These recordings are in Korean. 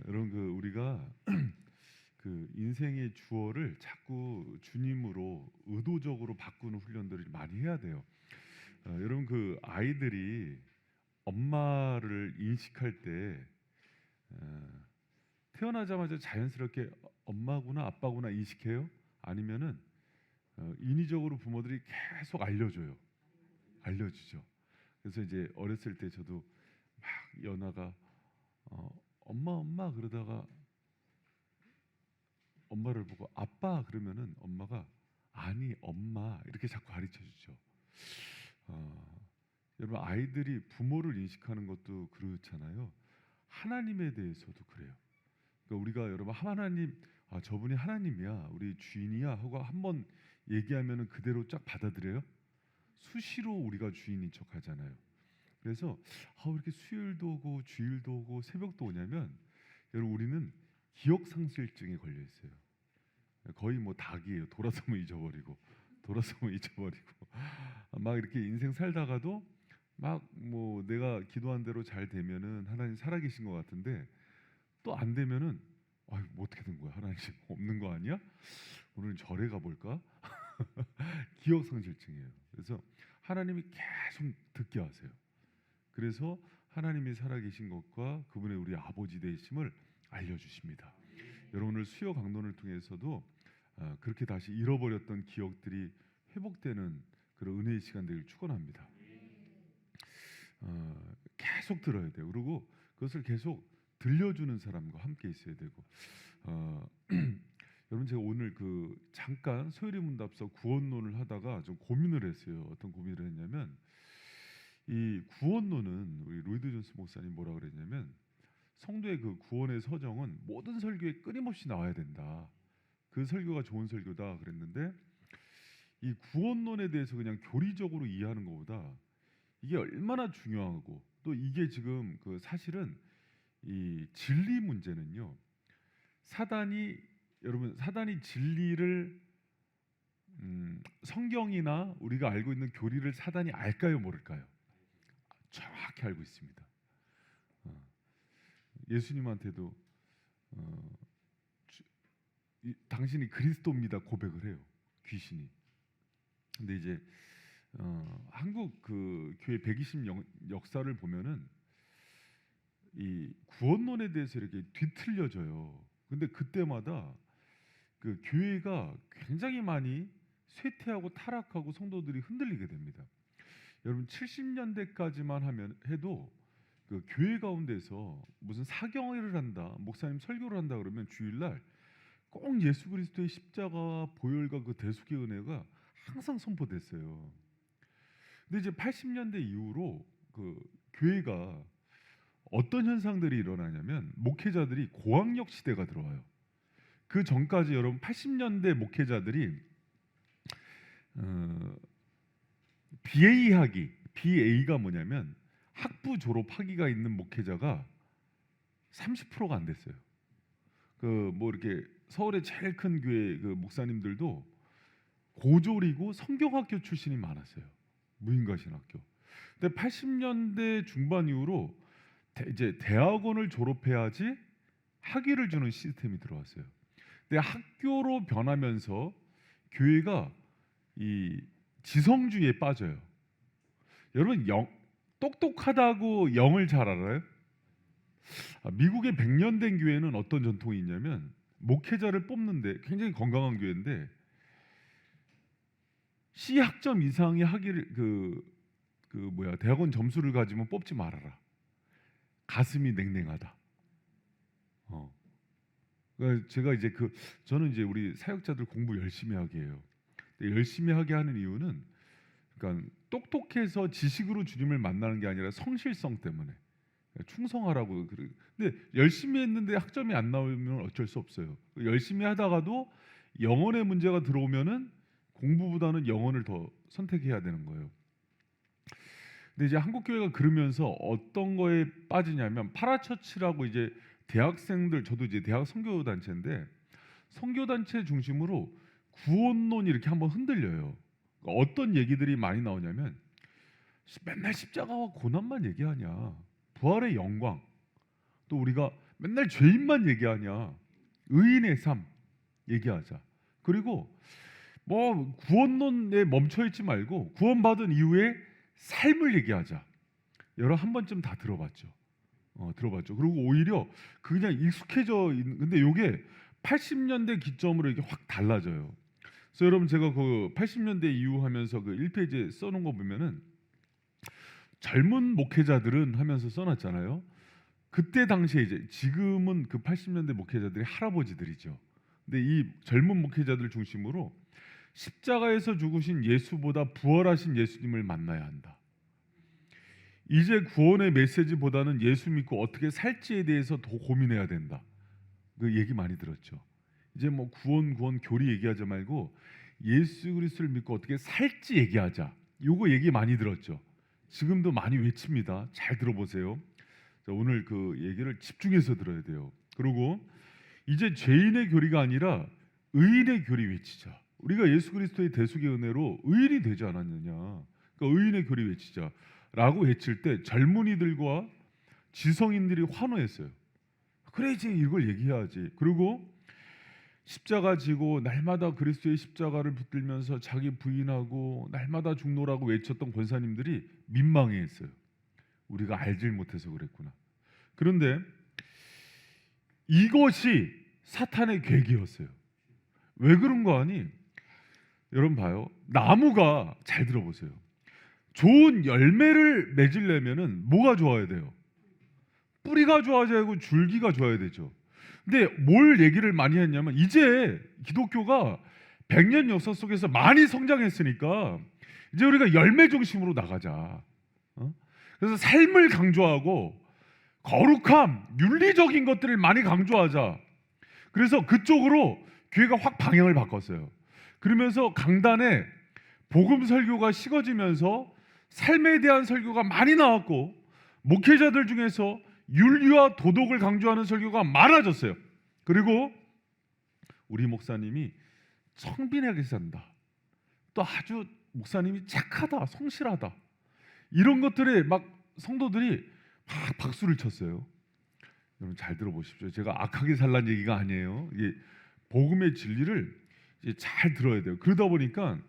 여러분 우리가 그 인생의 주어를 자꾸 주님으로 의도적으로 바꾸는 훈련들을 많이 해야 돼요. 여러분 아이들이 엄마를 인식할 때 태어나자마자 자연스럽게 엄마구나 아빠구나 인식해요? 아니면은 인위적으로 부모들이 계속 알려주죠. 그래서 이제 어렸을 때 저도 막 연아가 엄마 그러다가 엄마를 보고 아빠 그러면은 엄마가 아니 엄마 이렇게 자꾸 가르쳐 주죠. 여러분 아이들이 부모를 인식하는 것도 그렇잖아요. 하나님에 대해서도 그래요. 그러니까 우리가 여러분 하나님 저분이 하나님이야 우리 주인이야 하고 한번 얘기하면은 그대로 쫙 받아들여요. 수시로 우리가 주인인 척 하잖아요. 그래서 왜 이렇게 수요일도 오고 주일도 오고 새벽도 오냐면 여러분 우리는 기억 상실증에 걸려 있어요. 거의 뭐 닭이에요. 돌아서면 잊어버리고 막 이렇게 인생 살다가도 막 뭐 내가 기도한 대로 잘 되면은 하나님 살아계신 것 같은데 또 안 되면은 뭐 어떻게 된 거야? 하나님 없는 거 아니야? 오늘 절에 가볼까? 기억 상실증이에요. 그래서 하나님이 계속 듣게 하세요. 그래서 하나님이 살아계신 것과 그분의 우리 아버지 되심을 알려주십니다. 여러분 오늘 수요 강론을 통해서도 그렇게 다시 잃어버렸던 기억들이 회복되는 그런 은혜의 시간 되길 축원합니다. 계속 들어야 돼요. 그리고 그것을 계속 들려주는 사람과 함께 있어야 되고 여러분 제가 오늘 잠깐 소요리 문답서 구원론을 하다가 좀 고민을 했어요. 어떤 고민을 했냐면 이 구원론은 우리 로이드 존스 목사님 뭐라 그랬냐면 성도의 구원의 서정은 모든 설교에 끊임없이 나와야 된다. 그 설교가 좋은 설교다 그랬는데 이 구원론에 대해서 그냥 교리적으로 이해하는 것보다 이게 얼마나 중요하고 또 이게 지금 사실은 이 진리 문제는요. 사단이 진리를 성경이나 우리가 알고 있는 교리를 사단이 알까요 모를까요? 정확히 알고 있습니다. 예수님한테도 당신이 그리스도입니다 고백을 해요. 귀신이. 근데 이제 한국 교회 120 역사를 보면은 이 구원론에 대해서 이렇게 뒤틀려져요. 근데 그때마다 교회가 굉장히 많이 쇠퇴하고 타락하고 성도들이 흔들리게 됩니다. 여러분 70년대까지만 해도 교회 가운데서 무슨 사경회를 한다, 목사님 설교를 한다 그러면 주일날 꼭 예수 그리스도의 십자가와 보혈과 대속의 은혜가 항상 선포됐어요. 근데 이제 80년대 이후로 교회가 어떤 현상들이 일어나냐면 목회자들이 고학력 시대가 들어와요. 그 전까지 여러분 80년대 목회자들이 BA가 뭐냐면 학부 졸업 학위가 있는 목회자가 30%가 안 됐어요. 뭐 이렇게 서울의 제일 큰 교회 목사님들도 고졸이고 성경학교 출신이 많았어요. 무인가신학교. 근데 80년대 중반 이후로 이제 대학원을 졸업해야지 학위를 주는 시스템이 들어왔어요. 근데 학교로 변하면서 교회가 이 지성주의에 빠져요. 여러분 똑똑하다고 영을 잘 알아요? 미국의 100년 된 교회는 어떤 전통이 있냐면 목회자를 뽑는데 굉장히 건강한 교회인데 C학점 이상의 학위를 대학원 점수를 가지면 뽑지 말아라. 가슴이 냉랭하다. 그러니까 제가 이제 저는 이제 우리 사역자들 공부 열심히 하게 해요. 열심히 하게 하는 이유는 그러니까 똑똑해서 지식으로 주님을 만나는 게 아니라 성실성 때문에 충성하라고. 근데 열심히 했는데 학점이 안 나오면 어쩔 수 없어요. 열심히 하다가도 영혼의 문제가 들어오면은 공부보다는 영혼을 더 선택해야 되는 거예요. 근데 이제 한국 교회가 그러면서 어떤 거에 빠지냐면 파라처치라고 이제 대학생들, 저도 이제 대학 선교 단체인데 선교 단체 중심으로 구원론이 이렇게 한번 흔들려요. 어떤 얘기들이 많이 나오냐면 맨날 십자가와 고난만 얘기하냐, 부활의 영광, 또 우리가 맨날 죄인만 얘기하냐? 의인의 삶 얘기하자. 그리고 뭐 구원론에 멈춰 있지 말고 구원받은 이후에 삶을 얘기하자. 여러 한 번쯤 다 들어봤죠. 들어봤죠. 그리고 오히려 그냥 익숙해져 있는. 근데 요게 80년대 기점으로 이게 확 달라져요. 그래서 여러분 제가 그 80년대 이후 하면서 그 1페이지에 써놓은 거 보면은 젊은 목회자들은 하면서 써놨잖아요. 그때 당시에 이제 지금은 그 80년대 목회자들이 할아버지들이죠. 근데 이 젊은 목회자들 중심으로 십자가에서 죽으신 예수보다 부활하신 예수님을 만나야 한다. 이제 구원의 메시지보다는 예수 믿고 어떻게 살지에 대해서 더 고민해야 된다. 그 얘기 많이 들었죠. 이제 뭐 구원 교리 얘기하지 말고 예수 그리스도를 믿고 어떻게 살지 얘기하자. 요거 얘기 많이 들었죠. 지금도 많이 외칩니다. 잘 들어보세요. 자, 오늘 그 얘기를 집중해서 들어야 돼요. 그리고 이제 죄인의 교리가 아니라 의인의 교리 외치자. 우리가 예수 그리스도의 대속의 은혜로 의인이 되지 않았느냐. 그러니까 의인의 교리 외치자 라고 외칠 때 젊은이들과 지성인들이 환호했어요. 그래 이제 이걸 얘기해야지. 그리고 십자가 지고 날마다 그리스도의 십자가를 붙들면서 자기 부인하고 날마다 죽노라고 외쳤던 권사님들이 민망해했어요. 우리가 알질 못해서 그랬구나. 그런데 이것이 사탄의 계기였어요. 왜 그런 거 아니? 여러분 봐요. 나무가 잘 들어보세요. 좋은 열매를 맺으려면은 뭐가 좋아야 돼요? 뿌리가 좋아져야 하고 줄기가 좋아야 되죠. 근데 뭘 얘기를 많이 했냐면 이제 기독교가 100년 역사 속에서 많이 성장했으니까 이제 우리가 열매 중심으로 나가자. 그래서 삶을 강조하고 거룩함, 윤리적인 것들을 많이 강조하자. 그래서 그쪽으로 교회가 확 방향을 바꿨어요. 그러면서 강단에 복음 설교가 식어지면서 삶에 대한 설교가 많이 나왔고 목회자들 중에서 윤리와 도덕을 강조하는 설교가 많아졌어요. 그리고 우리 목사님이 청빈하게 산다. 또 아주 목사님이 착하다, 성실하다. 이런 것들에 막 성도들이 막 박수를 쳤어요. 여러분 잘 들어보십시오. 제가 악하게 살란 얘기가 아니에요. 이게 복음의 진리를 이제 잘 들어야 돼요. 그러다 보니까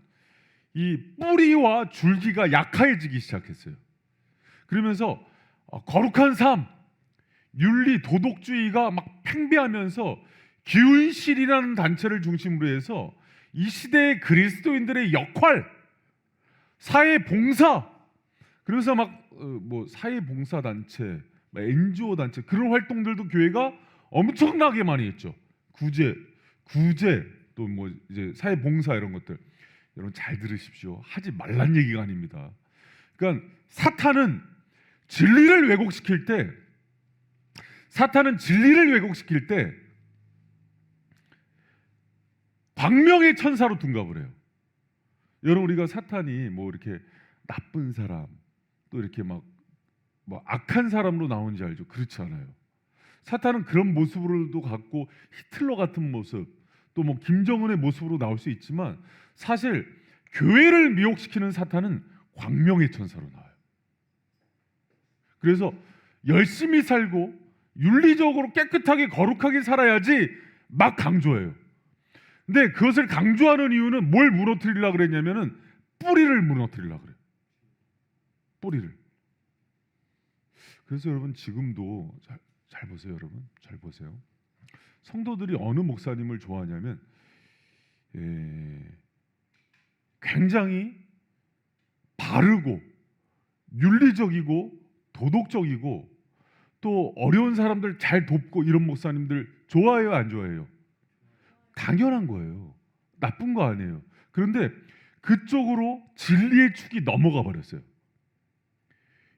이 뿌리와 줄기가 약해지기 시작했어요. 그러면서 거룩한 삶, 윤리, 도덕주의가 막 팽배하면서 기운실이라는 단체를 중심으로 해서 이 시대의 그리스도인들의 역할, 사회 봉사, 그래서 막 뭐 사회 봉사 단체, NGO 단체 그런 활동들도 교회가 엄청나게 많이 했죠. 구제 또 뭐 이제 사회 봉사 이런 것들. 여러분 잘 들으십시오. 하지 말란 얘기가 아닙니다. 그러니까 사탄은 진리를 왜곡시킬 때 광명의 천사로 둔갑을 해요. 여러분 우리가 사탄이 뭐 이렇게 나쁜 사람 또 이렇게 막 뭐 악한 사람으로 나오는지 알죠? 그렇지 않아요. 사탄은 그런 모습으로도 갖고 히틀러 같은 모습 또 뭐 김정은의 모습으로 나올 수 있지만 사실 교회를 미혹시키는 사탄은 광명의 천사로 나와요. 그래서 열심히 살고 윤리적으로 깨끗하게 거룩하게 살아야지 막 강조해요. 근데 그것을 강조하는 이유는 뭘 무너뜨리려고 그랬냐면은 뿌리를 무너뜨리려고 그래요. 뿌리를. 그래서 여러분 지금도 잘 보세요. 여러분 잘 보세요. 성도들이 어느 목사님을 좋아하냐면 굉장히 바르고 윤리적이고 도덕적이고 또 어려운 사람들 잘 돕고 이런 목사님들 좋아해요, 안 좋아해요? 당연한 거예요. 나쁜 거 아니에요. 그런데 그쪽으로 진리의 축이 넘어가 버렸어요.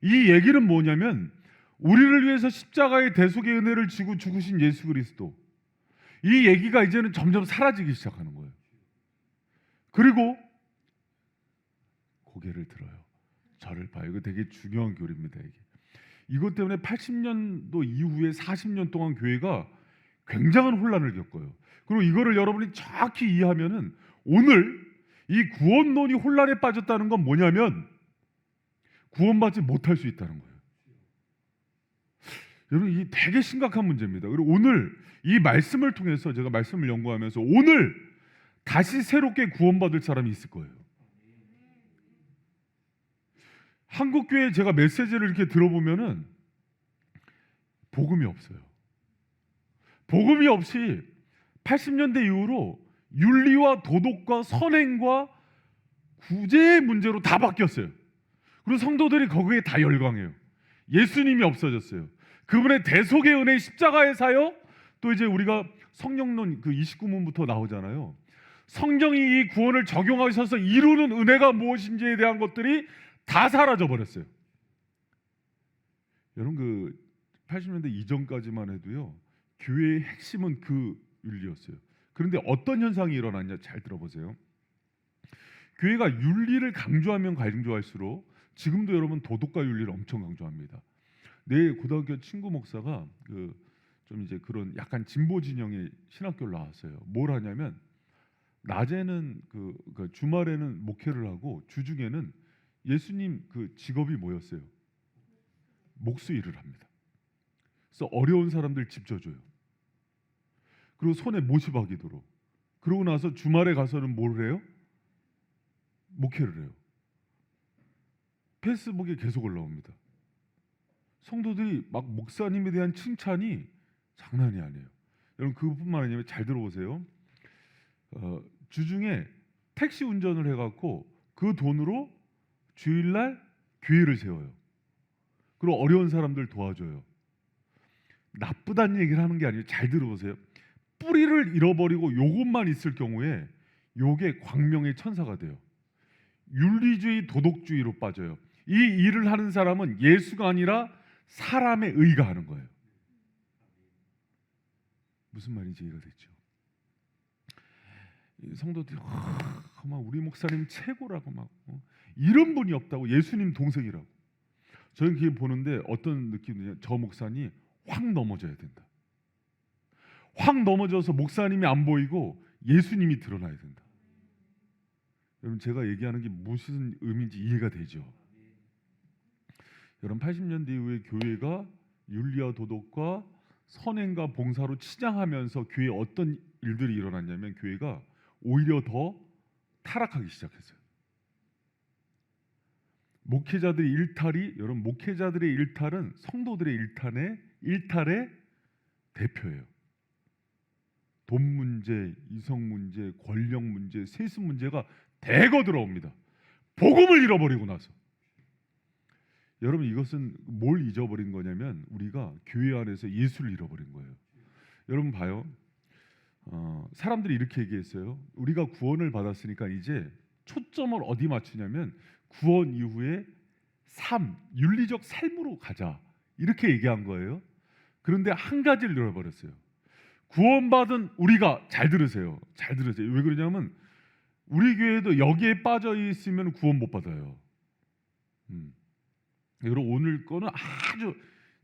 이 얘기는 뭐냐면 우리를 위해서 십자가의 대속의 은혜를 지고 죽으신 예수 그리스도, 이 얘기가 이제는 점점 사라지기 시작하는 거예요. 그리고 고개를 들어요. 저를 봐요. 이거 되게 중요한 교리입니다. 이것 때문에 80년도 이후에 40년 동안 교회가 굉장한 혼란을 겪어요. 그리고 이거를 여러분이 정확히 이해하면은 오늘 이 구원론이 혼란에 빠졌다는 건 뭐냐면 구원받지 못할 수 있다는 거예요. 여러분 이게 되게 심각한 문제입니다. 그리고 오늘 이 말씀을 통해서 제가 말씀을 연구하면서 오늘 다시 새롭게 구원받을 사람이 있을 거예요. 한국교회 제가 메시지를 이렇게 들어보면은 복음이 없어요. 복음이 없이 80년대 이후로 윤리와 도덕과 선행과 구제의 문제로 다 바뀌었어요. 그리고 성도들이 거기에 다 열광해요. 예수님이 없어졌어요. 그분의 대속의 은혜 십자가의 사역, 또 이제 우리가 성령론 그 29문부터 나오잖아요. 성경이 이 구원을 적용하셔서 이루는 은혜가 무엇인지에 대한 것들이 다 사라져 버렸어요. 여러분 그 80년대 이전까지만 해도요, 교회의 핵심은 그 윤리였어요. 그런데 어떤 현상이 일어났냐 잘 들어보세요. 교회가 윤리를 강조하면 강조할수록 지금도 여러분 도덕과 윤리를 엄청 강조합니다. 내 고등학교 친구 목사가 좀 이제 그런 약간 진보 진영의 신학교를 나왔어요. 뭘 하냐면 낮에는 주말에는 목회를 하고 주중에는 예수님 그 직업이 뭐였어요? 목수 일을 합니다. 그래서 어려운 사람들 집 져줘요. 그리고 손에 모시박이도록. 그러고 나서 주말에 가서는 뭘 해요? 목회를 해요. 페이스북에 계속 올라옵니다. 성도들이 막 목사님에 대한 칭찬이 장난이 아니에요. 여러분 그뿐만 아니라 잘 들어보세요. 주중에 택시 운전을 해갖고 그 돈으로 주일날 교회를 세워요. 그리고 어려운 사람들 도와줘요. 나쁘다는 얘기를 하는 게 아니에요. 잘 들어보세요. 뿌리를 잃어버리고 요것만 있을 경우에 요게 광명의 천사가 돼요. 윤리주의, 도덕주의로 빠져요. 이 일을 하는 사람은 예수가 아니라 사람의 의가 하는 거예요. 무슨 말인지 이해가 됐죠? 성도들이 막 우리 목사님 최고라고 막 이런 분이 없다고, 예수님 동생이라고. 저는 그게 보는데 어떤 느낌이냐, 저 목사님 확 넘어져야 된다. 확 넘어져서 목사님이 안 보이고 예수님이 드러나야 된다. 여러분 제가 얘기하는 게 무슨 의미인지 이해가 되죠? 여러분 80년대 이후에 교회가 윤리와 도덕과 선행과 봉사로 치장하면서 교회에 어떤 일들이 일어났냐면 교회가 오히려 더 타락하기 시작했어요. 목회자들의 일탈이, 여러분 목회자들의 일탈은 성도들의 일탈의 대표예요. 돈 문제, 이성 문제, 권력 문제, 세습 문제가 대거 들어옵니다. 복음을 잃어버리고 나서. 여러분 이것은 뭘 잊어버린 거냐면 우리가 교회 안에서 예수를 잃어버린 거예요. 여러분 봐요. 사람들이 이렇게 얘기했어요. 우리가 구원을 받았으니까 이제 초점을 어디 맞추냐면 구원 이후에 삶, 윤리적 삶으로 가자, 이렇게 얘기한 거예요. 그런데 한 가지를 잃어버렸어요. 구원받은 우리가, 잘 들으세요. 잘 들으세요. 왜 그러냐면 우리 교회도 여기에 빠져 있으면 구원 못 받아요. 여러분 오늘 거는 아주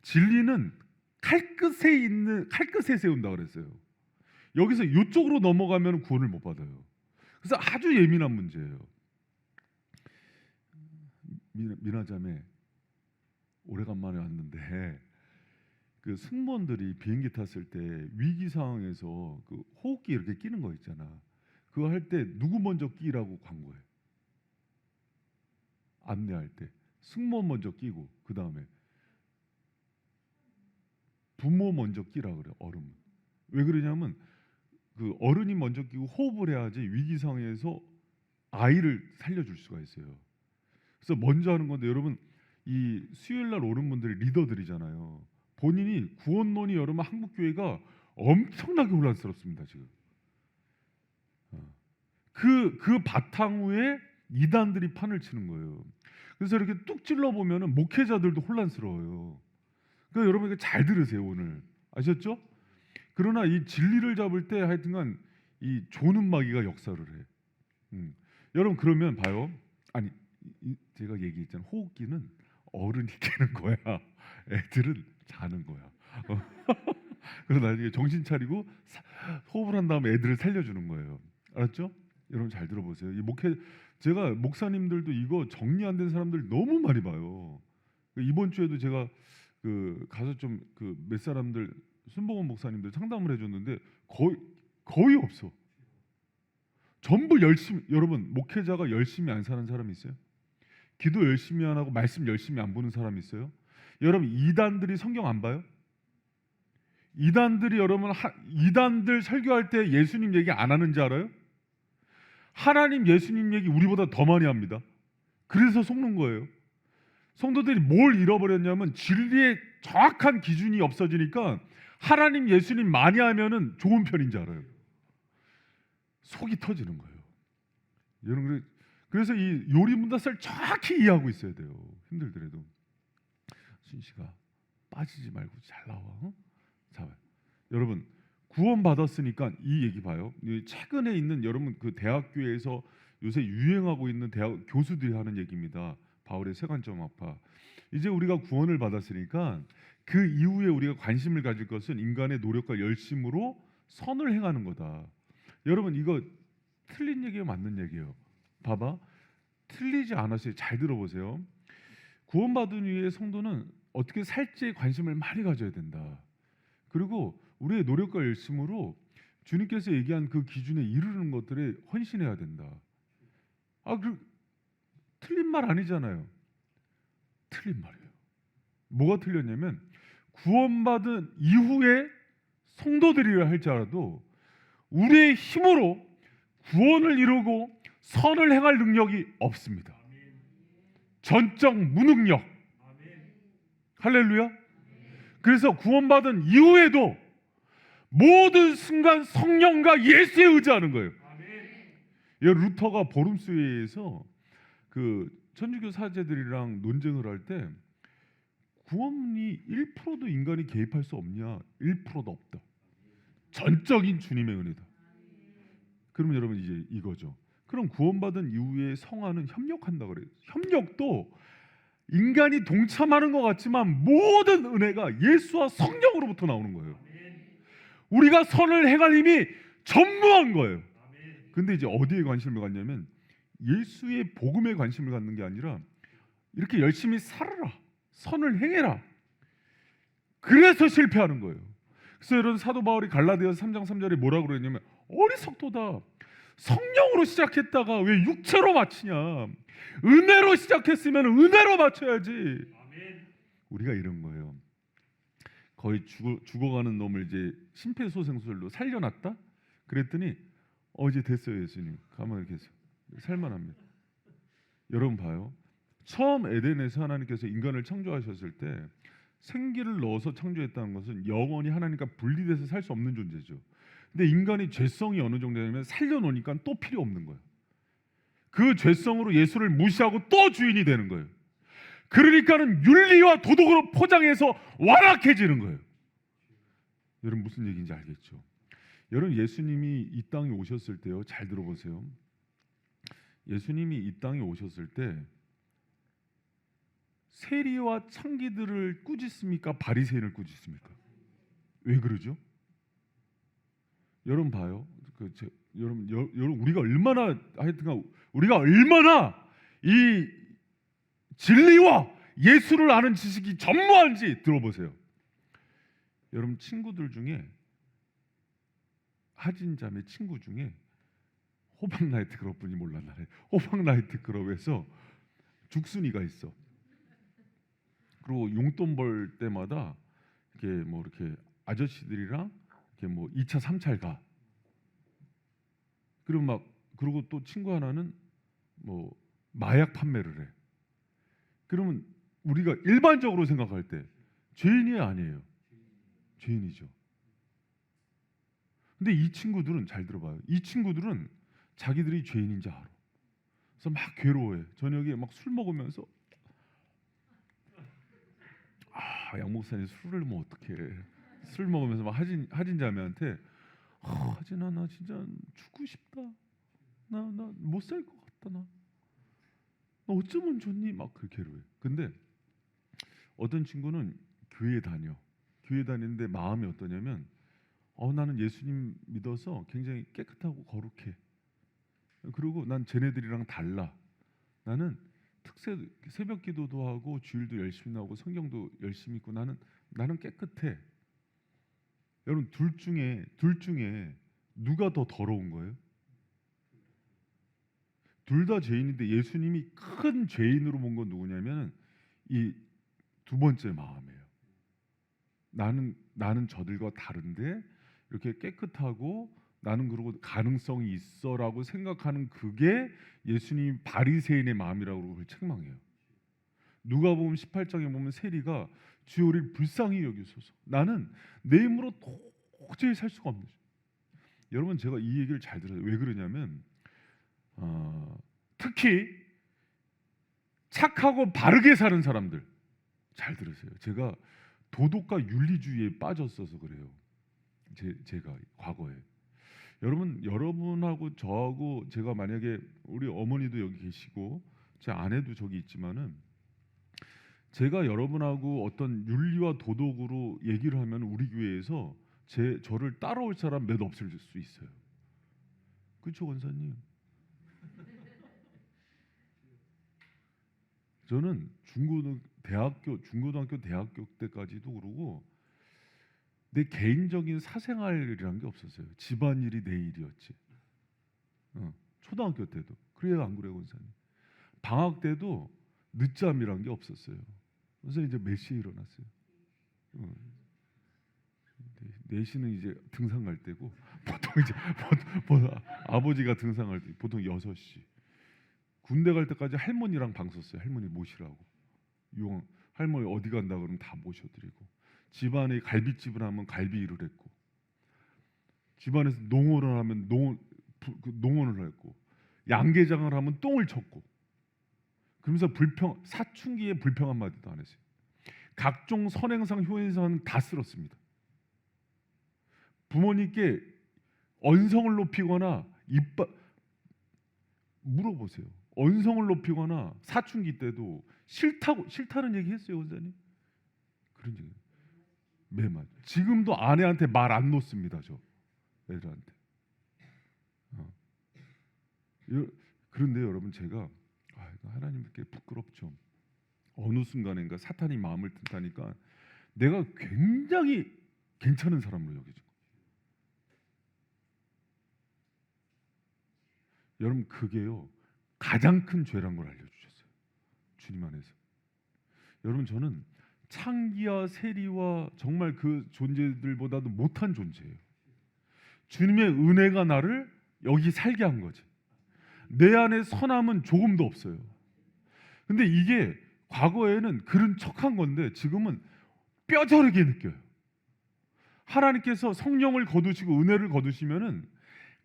진리는 칼끝에 세운다 그랬어요. 여기서 이쪽으로 넘어가면 구원을 못 받아요. 그래서 아주 예민한 문제예요. 미나자매 오래간만에 왔는데 그 승무원들이 비행기 탔을 때 위기 상황에서 그 호흡기 이렇게 끼는 거 있잖아. 그거 할 때 누구 먼저 끼라고 광고해? 안내할 때 승무원 먼저 끼고 그 다음에 부모 먼저 끼라 그래. 어른. 왜 그러냐면 그 어른이 먼저 끼고 호흡을 해야지 위기 상황에서 아이를 살려줄 수가 있어요. 그래서 먼저 하는 건데 여러분 이 수요일 날 오는 분들이 리더들이잖아요. 본인이 구원론이 여러분 한국 교회가 엄청나게 혼란스럽습니다 지금. 그 바탕 위에 이단들이 판을 치는 거예요. 그래서 이렇게 뚝 찔러 보면은 목회자들도 혼란스러워요. 그러니까 여러분 이거 잘 들으세요 오늘. 아셨죠? 그러나 이 진리를 잡을 때 하여튼간 이 조는마귀가 역사를 해. 여러분 그러면 봐요. 아니 제가 얘기했잖아요. 호흡기는 어른이 끼는 거야. 애들은 자는 거야. 그래서 나중에 정신 차리고 호흡을 한 다음에 애들을 살려주는 거예요. 알았죠? 여러분 잘 들어보세요. 이 제가 목사님들도 이거 정리 안 된 사람들 너무 많이 봐요. 이번 주에도 제가 가서 좀 몇 사람들 순복음 목사님들 상담을 해줬는데 거의 없어. 전부 열심히. 여러분, 목회자가 열심히 안 사는 사람 있어요? 기도 열심히 안 하고 말씀 열심히 안 보는 사람 있어요? 여러분, 이단들이 성경 안 봐요? 이단들 설교할 때 예수님 얘기 안 하는지 알아요? 하나님 예수님 얘기 우리보다 더 많이 합니다. 그래서 속는 거예요. 성도들이 뭘 잃어버렸냐면 진리의 정확한 기준이 없어지니까 하나님 예수님 많이 하면은 좋은 편인지 알아요. 속이 터지는 거예요. 여러분, 그래서 이 요리문답을 정확히 이해하고 있어야 돼요. 힘들더라도. 순씨가 빠지지 말고 잘 나와. 자, 여러분, 구원 받았으니까 이 얘기 봐요. 최근에 있는 여러분 대학교에서 요새 유행하고 있는 대학 교수들이 하는 얘기입니다. 바울의 세관점합파. 이제 우리가 구원을 받았으니까 그 이후에 우리가 관심을 가질 것은 인간의 노력과 열심으로 선을 행하는 거다. 여러분, 이거 틀린 얘기예요, 맞는 얘기예요? 봐봐, 틀리지 않았어요. 잘 들어보세요. 구원받은 이후에 성도는 어떻게 살지에 관심을 많이 가져야 된다. 그리고 우리의 노력과 열심으로 주님께서 얘기한 그 기준에 이르는 것들에 헌신해야 된다. 틀린 말 아니잖아요. 틀린 말이에요. 뭐가 틀렸냐면 구원받은 이후에 성도들이라 할지라도 우리의 힘으로 구원을 이루고 선을 행할 능력이 없습니다. 전적 무능력. 할렐루야. 그래서 구원받은 이후에도 모든 순간 성령과 예수에 의지하는 거예요. 루터가 보름스웨이에서 천주교 사제들이랑 논쟁을 할 때 구원이 1%도 인간이 개입할 수 없냐? 1%도 없다. 전적인 주님의 은혜다. 그러면 여러분 이제 이거죠. 그럼 구원받은 이후에 성화는 협력한다 그래요. 협력도 인간이 동참하는 것 같지만 모든 은혜가 예수와 성령으로부터 나오는 거예요. 우리가 선을 행할 힘이 전무한 거예요. 근데 이제 어디에 관심을 갖냐면 예수의 복음에 관심을 갖는 게 아니라 이렇게 열심히 살아라, 선을 행해라. 그래서 실패하는 거예요. 그래서 여러분, 사도 바울이 갈라디아서 3장 3절에 뭐라고 그랬냐면 어리석도다. 성령으로 시작했다가 왜 육체로 마치냐? 은혜로 시작했으면 은혜로 마쳐야지. 우리가 이런 거예요. 거의 죽어가는 놈을 이제 심폐소생술로 살려놨다. 그랬더니 이제 됐어요. 예수님 가만히 이렇게 해서 살만합니다. 여러분 봐요. 처음 에덴에서 하나님께서 인간을 창조하셨을 때 생기를 넣어서 창조했다는 것은 영원히 하나님과 분리돼서 살 수 없는 존재죠. 근데 인간이 죄성이 어느 정도냐면 살려놓으니까 또 필요 없는 거예요. 그 죄성으로 예수를 무시하고 또 주인이 되는 거예요. 그러니까는 윤리와 도덕으로 포장해서 완악해지는 거예요. 여러분 무슨 얘기인지 알겠죠? 여러분, 예수님이 이 땅에 오셨을 때요, 잘 들어보세요. 예수님이 이 땅에 오셨을 때 세리와 창기들을 꾸짖습니까? 바리새인을 꾸짖습니까? 왜 그러죠? 여러분 봐요. 여러분 우리가 얼마나 우리가 얼마나 이 진리와 예수를 아는 지식이 전무한지 들어보세요. 여러분, 친구들 중에 하진자매 친구 중에 호박 나이트 클럽분이 몰랐나? 호박 나이트 클럽에서 죽순이가 있어. 그리고 용돈 벌 때마다 이렇게 아저씨들이랑 이렇게 2차 3차를 가. 그리고 또 친구 하나는 마약 판매를 해. 그러면 우리가 일반적으로 생각할 때 죄인이 아니에요. 죄인이죠. 근데 이 친구들은 잘 들어봐요. 이 친구들은 자기들이 죄인인지 알아. 그래서 막 괴로워해. 저녁에 막 술 먹으면서 양 목사님 술을 먹으면 어떡해. 술 먹으면서 막 하진자매한테 하진아, 나 진짜 죽고 싶다. 나 못 살 것 같다. 나 어쩌면 좋니? 막 그렇게 괴로워해. 근데 어떤 친구는 교회 다니는데 마음이 어떠냐면 나는 예수님 믿어서 굉장히 깨끗하고 거룩해. 그리고 난 쟤네들이랑 달라. 나는 특세 새벽 기도도 하고 주일도 열심히 나오고 성경도 열심히 읽고 나는 깨끗해. 여러분 둘 중에 누가 더 더러운 거예요? 둘 다 죄인인데 예수님이 큰 죄인으로 본 건 누구냐면 이 두 번째 마음이에요. 나는 저들과 다른데 이렇게 깨끗하고 나는 그러고 가능성이 있어라고 생각하는 그게 예수님 바리새인의 마음이라고 그걸 책망해요. 누가복음 18장에 보면 세리가 주여 우리를 불쌍히 여기소서. 나는 내 힘으로 도저히 살 수가 없는. 여러분 제가 이 얘기를 잘 들어요. 왜 그러냐면 특히 착하고 바르게 사는 사람들 잘 들으세요. 제가 도덕과 윤리주의에 빠졌어서 그래요. 제가 과거에 여러분하고 저하고 제가 만약에 우리 어머니도 여기 계시고 제 아내도 저기 있지만은 제가 여러분하고 어떤 윤리와 도덕으로 얘기를 하면 우리 교회에서 저를 따라올 사람 몇 없을 수 있어요. 그렇죠, 권사님? 저는 중고등학교, 대학교 때까지도 그러고 내 개인적인 사생활이란 게 없었어요. 집안일이 내 일이었지. 초등학교 때도 그래요, 안 그래요, 권사님? 방학 때도 늦잠이란 게 없었어요. 그래서 이제 몇 시에 일어났어요? 4시는 이제 등산 갈 때고 보통 이제 아버지가 등산할 때 보통 6시. 군대 갈 때까지 할머니랑 방 썼어요. 할머니 모시라고. 할머니 어디 간다 그러면 다 모셔드리고, 집안에 갈비집을 하면 갈비일을 했고, 집안에서 농어를 하면 농원을 했고, 양계장을 하면 똥을 쳤고, 그러면서 사춘기에 불평 한마디도 안 했어요. 각종 선행상 효행상 다 쓸었습니다. 부모님께 언성을 높이거나 물어보세요. 언성을 높이거나 사춘기 때도 싫다는 얘기 했어요, 원사님? 그런 얘기. 네, 맞아요. 지금도 아내한테 말 안 놓습니다, 저 애들한테. 그런데 여러분 제가 하나님께 부끄럽죠. 어느 순간인가 사탄이 마음을 든다니까 내가 굉장히 괜찮은 사람으로 여기죠. 여러분 그게요 가장 큰 죄란 걸 알려주셨어요, 주님 안에서. 여러분 저는 창기와 세리와 정말 그 존재들보다도 못한 존재예요. 주님의 은혜가 나를 여기 살게 한 거지. 내 안에 선함은 조금도 없어요. 근데 이게 과거에는 그런 척한 건데 지금은 뼈저리게 느껴요. 하나님께서 성령을 거두시고 은혜를 거두시면은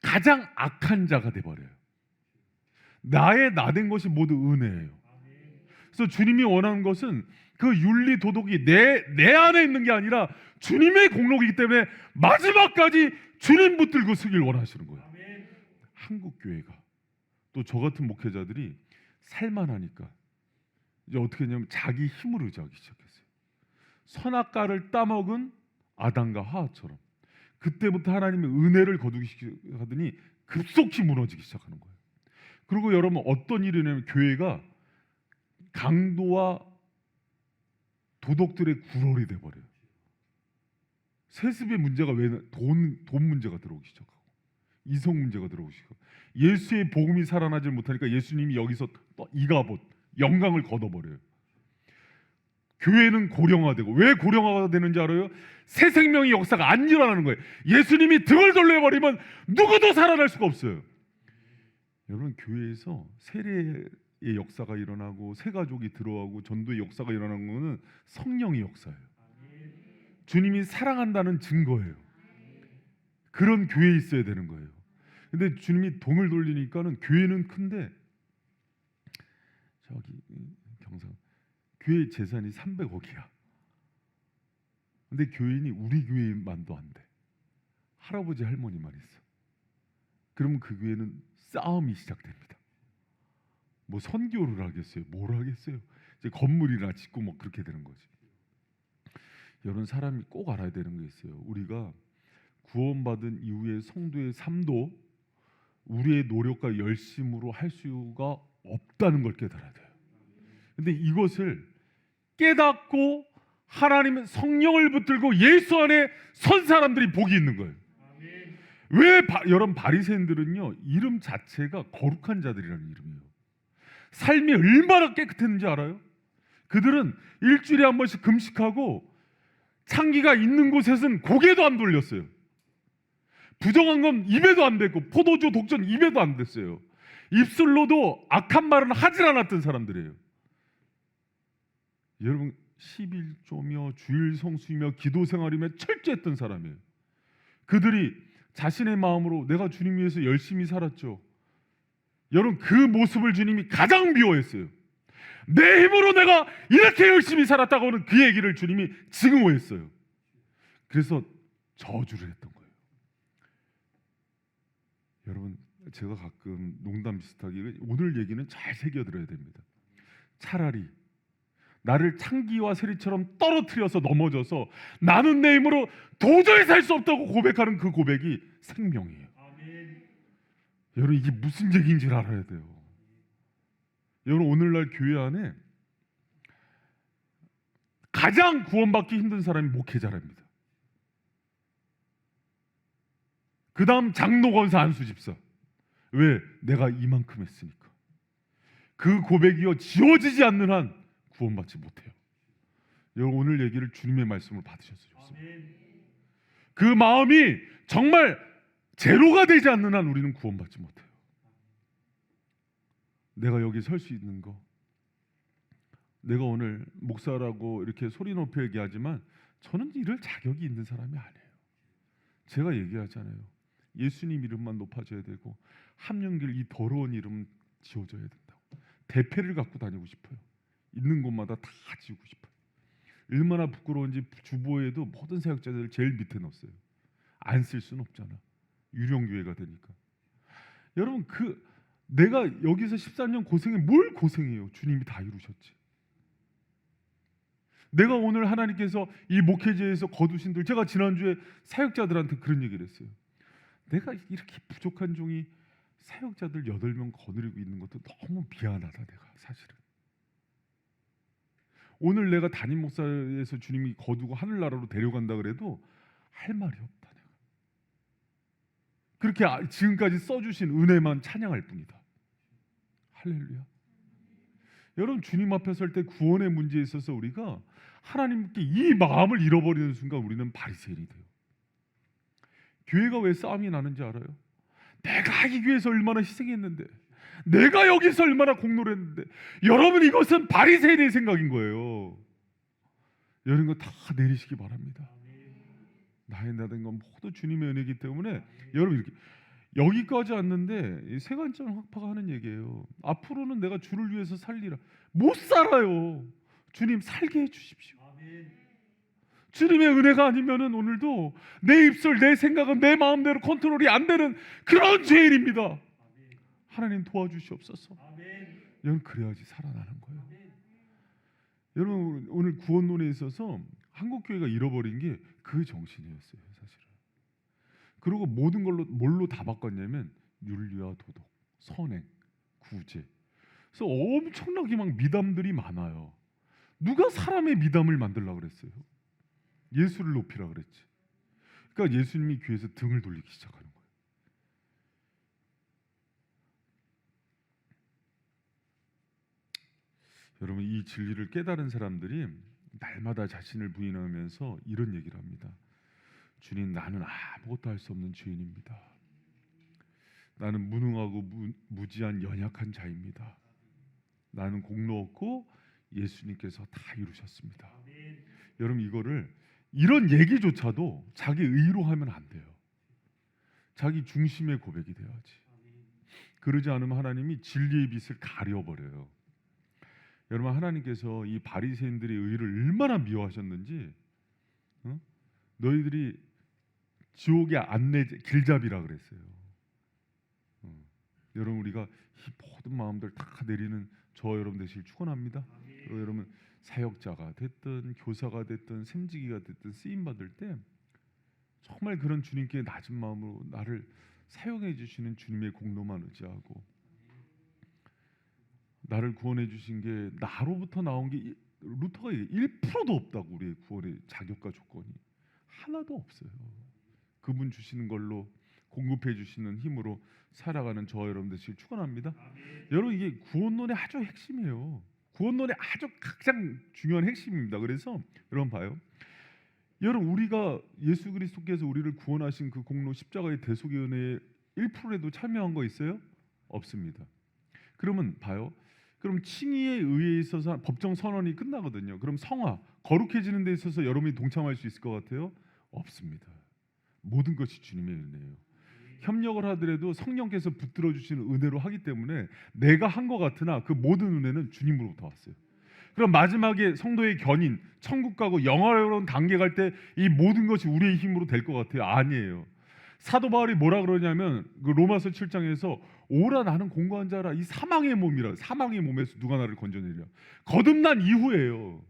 가장 악한 자가 돼버려요. 나된 것이 모두 은혜예요. 그래서 주님이 원하는 것은 그 윤리 도덕이 내 안에 있는 게 아니라 주님의 공로이기 때문에 마지막까지 주님 붙들고 서길 원하시는 거예요. 한국 교회가 또 저 같은 목회자들이 살만하니까 이제 어떻게 했냐면 자기 힘을 의지하기 시작했어요. 선악과를 따먹은 아담과 하와처럼 그때부터 하나님의 은혜를 거두기 시작하더니 급속히 무너지기 시작하는 거예요. 그리고 여러분 어떤 일이 있냐면 교회가 강도와 도덕들의 구롤이 돼버려요. 세습의 문제가 왜 돈 문제가 들어오기 시작하고 이성 문제가 들어오기 시작하고 예수의 복음이 살아나질 못하니까 예수님이 여기서 이가봇 영광을 걷어버려요. 교회는 고령화되고 왜 고령화가 되는지 알아요? 새 생명의 역사가 안 일어나는 거예요. 예수님이 등을 돌려버리면 누구도 살아날 수가 없어요. 여러분 교회에서 세례의 역사가 일어나고 새 가족이 들어가고 전도의 역사가 일어나는 것은 성령의 역사예요. 주님이 사랑한다는 증거예요. 그런 교회에 있어야 되는 거예요. 근데 주님이 동을 돌리니까는 교회는 큰데 저기 경상 교회 재산이 300억이야. 근데 교인이 우리 교회만도 안 돼. 할아버지 할머니만 있어. 그러면 그 교회는 싸움이 시작됩니다. 뭐 선교를 하겠어요? 뭘 하겠어요? 이제 건물이나 짓고 뭐 그렇게 되는 거지. 여러분 사람이 꼭 알아야 되는 게 있어요. 우리가 구원받은 이후의 성도의 삶도 우리의 노력과 열심으로 할 수가 없다는 걸 깨달아야 돼요. 근데 이것을 깨닫고 하나님의 성령을 붙들고 예수 안에 선 사람들이 복이 있는 거예요. 왜 여러분 바리새인들은요 이름 자체가 거룩한 자들이라는 이름이에요. 삶이 얼마나 깨끗했는지 알아요? 그들은 일주일에 한 번씩 금식하고 창기가 있는 곳에서는 고개도 안 돌렸어요. 부정한 건 입에도 안 댔고 포도주 독전 입에도 안 댔어요. 입술로도 악한 말은 하질 않았던 사람들이에요. 여러분 11조며 주일 성수이며 기도 생활이며 철저했던 사람이에요. 그들이 자신의 마음으로 내가 주님 위해서 열심히 살았죠. 여러분 그 모습을 주님이 가장 미워했어요. 내 힘으로 내가 이렇게 열심히 살았다고 하는 그 얘기를 주님이 증오했어요. 그래서 저주를 했던 거예요. 여러분 제가 가끔 농담 비슷하게 오늘 얘기는 잘 새겨들어야 됩니다. 차라리 나를 창기와 세리처럼 떨어뜨려서 넘어져서 나는 내 힘으로 도저히 살 수 없다고 고백하는 그 고백이 생명이에요. 아멘. 여러분 이게 무슨 얘기인지 알아야 돼요. 여러분 오늘날 교회 안에 가장 구원받기 힘든 사람이 목회자랍니다. 그 다음 장로, 권사, 안수, 집사. 왜? 내가 이만큼 했으니까. 그 고백이요 지워지지 않는 한 구원받지 못해요. 여러분 오늘 얘기를 주님의 말씀을 받으셨어요. 그 마음이 정말 제로가 되지 않는 한 우리는 구원받지 못해요. 내가 여기 설 수 있는 거, 내가 오늘 목사라고 이렇게 소리 높여 얘기하지만 저는 이럴 자격이 있는 사람이 아니에요. 제가 얘기하잖아요. 예수님 이름만 높아져야 되고 함령길 이 더러운 이름 지워져야 된다고. 대패를 갖고 다니고 싶어요. 있는 곳마다 다 지우고 싶어요. 얼마나 부끄러운지 주보에도 모든 사역자들을 제일 밑에 넣었어요. 안 쓸 수는 없잖아. 유령교회가 되니까. 여러분 내가 여기서 13년 고생해 뭘 고생해요. 주님이 다 이루셨지. 내가 오늘 하나님께서 이 목회제에서 거두신들 제가 지난주에 사역자들한테 그런 얘기를 했어요. 내가 이렇게 부족한 종이 사역자들 8명 거느리고 있는 것도 너무 미안하다. 내가 사실은 오늘 내가 담임 목사에서 주님이 거두고 하늘나라로 데려간다 그래도 할 말이 없다. 내가 그렇게 지금까지 써주신 은혜만 찬양할 뿐이다. 할렐루야. 여러분 주님 앞에 설 때 구원의 문제에 있어서 우리가 하나님께 이 마음을 잃어버리는 순간 우리는 바리새인이 돼요. 교회가 왜 싸움이 나는지 알아요? 내가 이 교회에서 얼마나 희생했는데, 내가 여기서 얼마나 공로를 했는데. 여러분 이것은 바리새인의 생각인 거예요. 이런 거 다 내리시기 바랍니다. 나의 나된 건 모두 주님의 은혜이기 때문에 여러분 이렇게 여기까지 왔는데 세관점 확파가 하는 얘기예요. 앞으로는 내가 주를 위해서 살리라. 못 살아요. 주님 살게 해주십시오. 주님의 은혜가 아니면은 오늘도 내 입술, 내 생각은 내 마음대로 컨트롤이 안 되는 그런 죄인입니다. 하나님 도와주시옵소서. 여러분 그래야지 살아나는 거예요. 여러분 오늘 구원론에 있어서 한국 교회가 잃어버린 게 그 정신이었어요, 사실은. 그리고 모든 걸로 뭘로 다 바꿨냐면 윤리와 도덕, 선행, 구제. 그래서 엄청나게 막 미담들이 많아요. 누가 사람의 미담을 만들려고 그랬어요? 예수를 높이라 그랬지. 그러니까 예수님이 교회에서 등을 돌리기 시작하는 거예요. 여러분 이 진리를 깨달은 사람들이 날마다 자신을 부인하면서 이런 얘기를 합니다. 주님 나는 아무것도 할 수 없는 죄인입니다. 나는 무능하고 무지한 연약한 자입니다. 나는 공로 없고 예수님께서 다 이루셨습니다. 여러분 이런 얘기조차도 자기 의로 하면 안 돼요. 자기 중심의 고백이 돼야지. 그러지 않으면 하나님이 진리의 빛을 가려버려요. 여러분 하나님께서 이 바리새인들의 의를 얼마나 미워하셨는지 너희들이 지옥의 안내 길잡이라 그랬어요. 여러분 우리가 이 모든 마음들 다 내리는 저 여러분 되시길 축원합니다. 여러분 사역자가 됐든 교사가 됐든 샘지기가 됐든 쓰임 받을 때 정말 그런 주님께 낮은 마음으로 나를 사용해 주시는 주님의 공로만 의지하고 나를 구원해 주신 게 나로부터 나온 게 루터가 1%도 없다고. 우리의 구원의 자격과 조건이 하나도 없어요. 그분 주시는 걸로, 공급해 주시는 힘으로 살아가는 저와 여러분 되시길 축원합니다. 여러분, 이게 구원론의 아주 핵심이에요. 구원론의 아주 가장 중요한 핵심입니다. 그래서 여러분 봐요. 여러분, 우리가 예수 그리스도께서 우리를 구원하신 그 공로, 십자가의 대속의 은혜에 1%라도 참여한 거 있어요? 없습니다. 그러면 봐요. 그럼 칭의에 의해 있어서 법정 선언이 끝나거든요. 그럼 성화, 거룩해지는 데 있어서 여러분이 동참할 수 있을 것 같아요? 없습니다. 모든 것이 주님의 은혜예요. 협력을 하더라도 성령께서 붙들어 주시는 은혜로 하기 때문에 내가 한 것 같으나 그 모든 은혜는 주님으로부터 왔어요. 그럼 마지막에 성도의 견인, 천국 가고 영화로운 단계 갈 때 이 모든 것이 우리의 힘으로 될 것 같아요? 아니에요. 사도 바울이 뭐라 그러냐면 그 로마서 7장에서 오라 나는 공고한 자라. 이 사망의 몸이라. 사망의 몸에서 누가 나를 건져내리라. 거듭난 이후예요.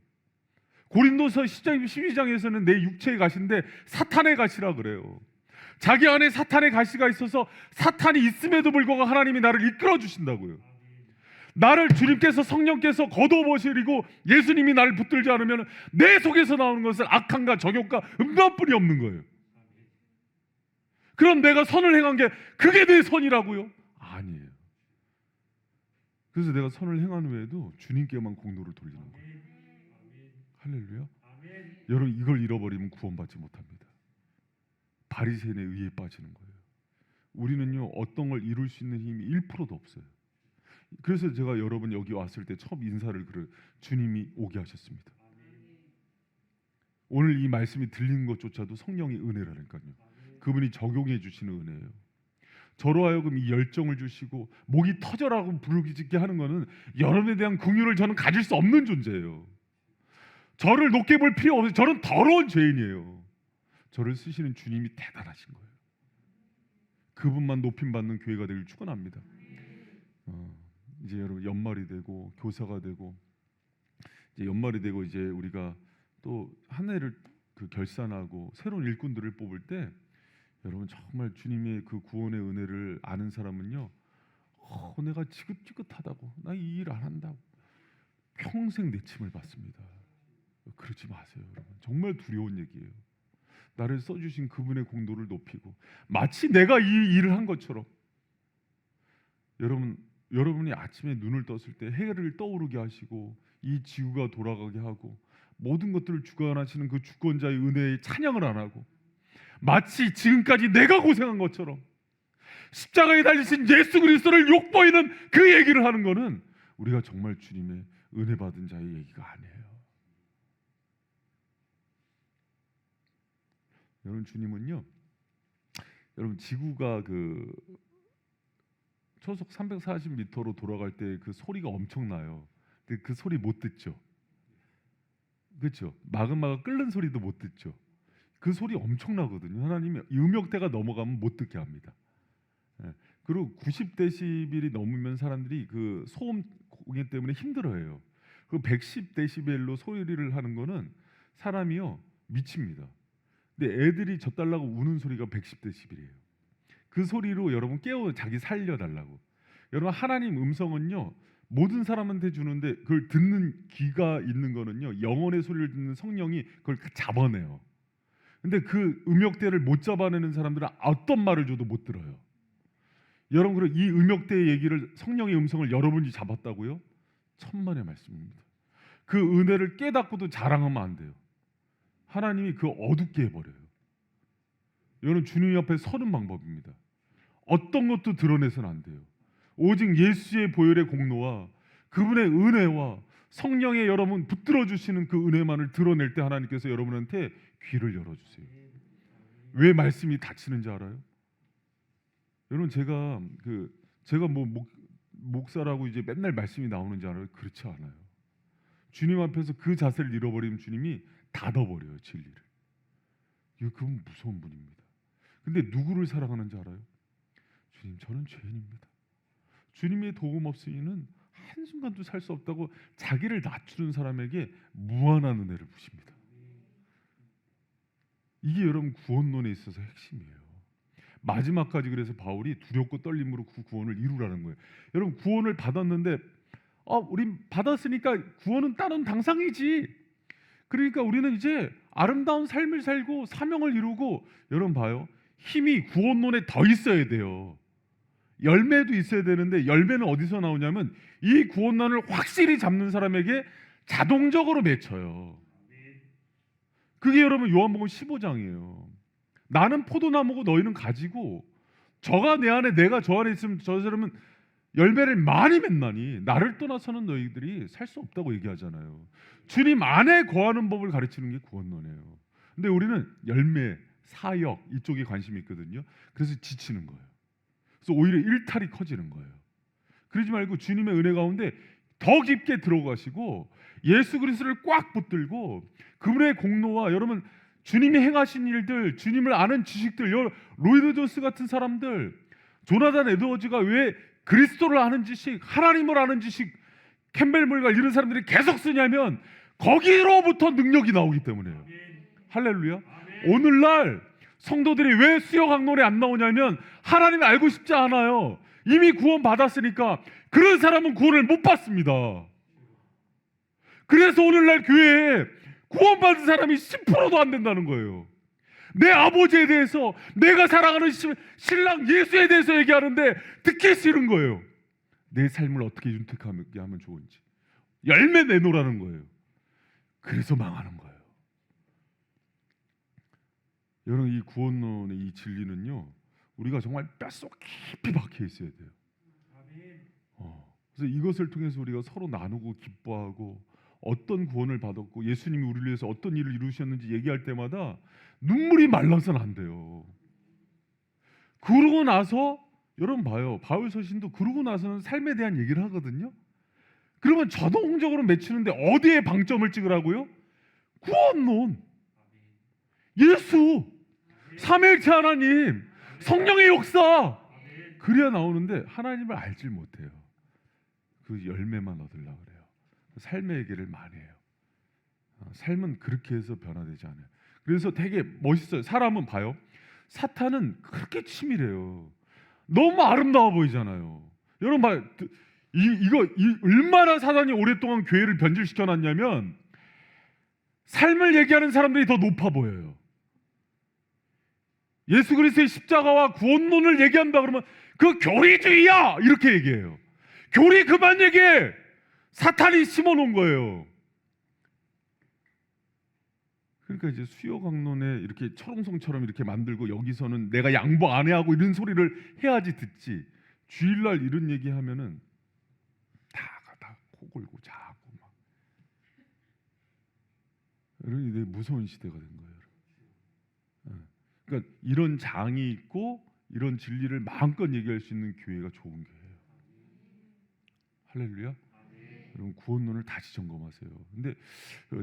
고린도서 12장에서는 내 육체의 가시인데 사탄의 가시라 그래요. 자기 안에 사탄의 가시가 있어서 사탄이 있음에도 불구하고 하나님이 나를 이끌어 주신다고요. 나를 주님께서, 성령께서 거둬버리고 예수님이 나를 붙들지 않으면 내 속에서 나오는 것은 악함과 정욕과 음란뿐이 없는 거예요. 그럼 내가 선을 행한 게 그게 내 선이라고요? 아니에요. 그래서 내가 선을 행한 후에도 주님께만 공로를 돌리는 거예요. 할렐루야. 여러분, 이걸 잃어버리면 구원받지 못합니다. 바리새인의 의에 빠지는 거예요. 우리는요, 어떤 걸 이룰 수 있는 힘이 1%도 없어요. 그래서 제가 여러분 여기 왔을 때 처음 인사를 주님이 오게 하셨습니다. 오늘 이 말씀이 들리는 것조차도 성령의 은혜라니까요. 그분이 적용해 주시는 은혜예요. 저로 하여금 이 열정을 주시고 목이 터져라고 부르기 짓게 하는 것은 여러분에 대한 긍휼을 저는 가질 수 없는 존재예요. 저를 높게 볼 필요 없어요. 저는 더러운 죄인이에요. 저를 쓰시는 주님이 대단하신 거예요. 그분만 높임받는 교회가 되길 축원합니다. 이제 여러분 연말이 되고 교사가 되고 이제 연말이 되고 이제 우리가 또 한 해를 결산하고 새로운 일꾼들을 뽑을 때 여러분 정말 주님의 그 구원의 은혜를 아는 사람은요, 내가 지긋지긋하다고, 나 이 일 안 한다고 평생 내침을 받습니다. 그러지 마세요, 여러분. 정말 두려운 얘기예요. 나를 써주신 그분의 공로를 높이고 마치 내가 이 일을 한 것처럼. 여러분이 아침에 눈을 떴을 때 해를 떠오르게 하시고 이 지구가 돌아가게 하고 모든 것들을 주관하시는 그 주권자의 은혜에 찬양을 안 하고 마치 지금까지 내가 고생한 것처럼 십자가에 달리신 예수 그리스도를 욕보이는 그 얘기를 하는 것은 우리가 정말 주님의 은혜 받은 자의 얘기가 아니에요. 여러분, 주님은요, 여러분 지구가 그 초속 340m로 돌아갈 때 그 소리가 엄청나요. 근데 그 소리 못 듣죠. 그렇죠? 마그마가 끓는 소리도 못 듣죠. 그 소리 엄청나거든요. 하나님이 음역대가 넘어가면 못 듣게 합니다. 그리고 90데시벨이 넘으면 사람들이 그 소음 공해 때문에 힘들어해요. 그 110데시벨로 소리를 하는 거는 사람이요 미칩니다. 근데 애들이 젖달라고 우는 소리가 110데시벨이에요. 그 소리로 여러분 깨워 자기 살려달라고. 여러분, 하나님 음성은요 모든 사람한테 주는데 그걸 듣는 귀가 있는 거는요 영혼의 소리를 듣는 성령이 그걸 잡아내요. 근데 그 음역대를 못 잡아내는 사람들은 어떤 말을 줘도 못 들어요. 여러분, 그럼 이 음역대의 얘기를, 성령의 음성을 여러분이 잡았다고요? 천만의 말씀입니다. 그 은혜를 깨닫고도 자랑하면 안 돼요. 하나님이 그 어둡게 해버려요. 여러분, 주님 앞에 서는 방법입니다. 어떤 것도 드러내서는 안 돼요. 오직 예수의 보혈의 공로와 그분의 은혜와 성령의 여러분 붙들어 주시는 그 은혜만을 드러낼 때 하나님께서 여러분한테 귀를 열어주세요. 왜 말씀이 닫히는지 알아요? 여러분, 제가 목사라고 이제 맨날 말씀이 나오는지 알아요? 그렇지 않아요. 주님 앞에서 그 자세를 잃어버리면 주님이 닫아버려요, 진리를. 그분 무서운 분입니다. 근데 누구를 사랑하는지 알아요? 주님, 저는 죄인입니다. 주님의 도움 없이는 한순간도 살 수 없다고 자기를 낮추는 사람에게 무한한 은혜를 부십니다. 이게 여러분 구원론에 있어서 핵심이에요. 마지막까지 그래서 바울이 두렵고 떨림으로 그 구원을 이루라는 거예요. 여러분, 구원을 받았는데 우린 받았으니까 구원은 따른 당상이지. 그러니까 우리는 이제 아름다운 삶을 살고 사명을 이루고, 여러분 봐요. 힘이 구원론에 더 있어야 돼요. 열매도 있어야 되는데, 열매는 어디서 나오냐면 이 구원론을 확실히 잡는 사람에게 자동적으로 맺혀요. 그게 여러분 요한복음 15장이에요. 나는 포도나무고 너희는 가지고, 저가 내 안에 내가 저 안에 있으면 저 사람은 열매를 많이 맺나니 나를 떠나서는 너희들이 살 수 없다고 얘기하잖아요. 주님 안에 거하는 법을 가르치는 게 구원론이에요. 근데 우리는 열매, 사역 이쪽에 관심이 있거든요. 그래서 지치는 거예요. 그래서 오히려 일탈이 커지는 거예요. 그러지 말고 주님의 은혜 가운데 더 깊게 들어가시고 예수 그리스도를 꽉 붙들고 그분의 공로와 여러분 주님이 행하신 일들, 주님을 아는 지식들, 로이드 존스 같은 사람들, 조나단 에드워즈가 왜 그리스도를 아는 지식, 하나님을 아는 지식, 캠벨 몰갈 이런 사람들이 계속 쓰냐면 거기로부터 능력이 나오기 때문에요. 할렐루야. 오늘날 성도들이 왜 수요 강론에 안 나오냐면 하나님을 알고 싶지 않아요. 이미 구원 받았으니까. 그런 사람은 구원을 못 받습니다. 그래서 오늘날 교회에 구원받은 사람이 10%도 안 된다는 거예요. 내 아버지에 대해서, 내가 사랑하는 신랑 예수에 대해서 얘기하는데 듣기 싫은 거예요. 내 삶을 어떻게 윤택하게 하면 좋은지 열매 내놓으라는 거예요. 그래서 망하는 거예요. 여러분, 이 구원론의 이 진리는요, 우리가 정말 뼛속 깊이 박혀 있어야 돼요. 그래서 이것을 통해서 우리가 서로 나누고 기뻐하고, 어떤 구원을 받았고 예수님이 우리를 위해서 어떤 일을 이루셨는지 얘기할 때마다 눈물이 말라서는 안 돼요. 그러고 나서 여러분 봐요. 바울 서신도 그러고 나서는 삶에 대한 얘기를 하거든요. 그러면 자동적으로 맺히는데 어디에 방점을 찍으라고요? 구원론, 예수, 삼위일체 하나님, 성령의 역사. 그래야 나오는데 하나님을 알지 못해요. 그 열매만 얻으려고 그래요. 삶의 얘기를 많이 해요. 삶은 그렇게 해서 변화되지 않아요. 그래서 되게 멋있어요. 사람은 봐요. 사탄은 그렇게 치밀해요. 너무 아름다워 보이잖아요. 여러분 봐요. 이거 얼마나 사단이 오랫동안 교회를 변질시켜 놨냐면 삶을 얘기하는 사람들이 더 높아 보여요. 예수 그리스도의 십자가와 구원론을 얘기한다 그러면 그 교리주의야 이렇게 얘기해요. 교리 그만 얘기해. 사탄이 심어놓은 거예요. 그러니까 이제 수요 강론에 이렇게 철옹성처럼 이렇게 만들고 여기서는 내가 양보 안 해하고 이런 소리를 해야지 듣지. 주일날 이런 얘기하면은 다 코 골고 자고 막. 여러분, 이게 무서운 시대가 된 거예요. 그러니까 이런 장이 있고 이런 진리를 마음껏 얘기할 수 있는 교회가 좋은 교회예요. 할렐루야. 여러분, 구원론을 다시 점검하세요. 근데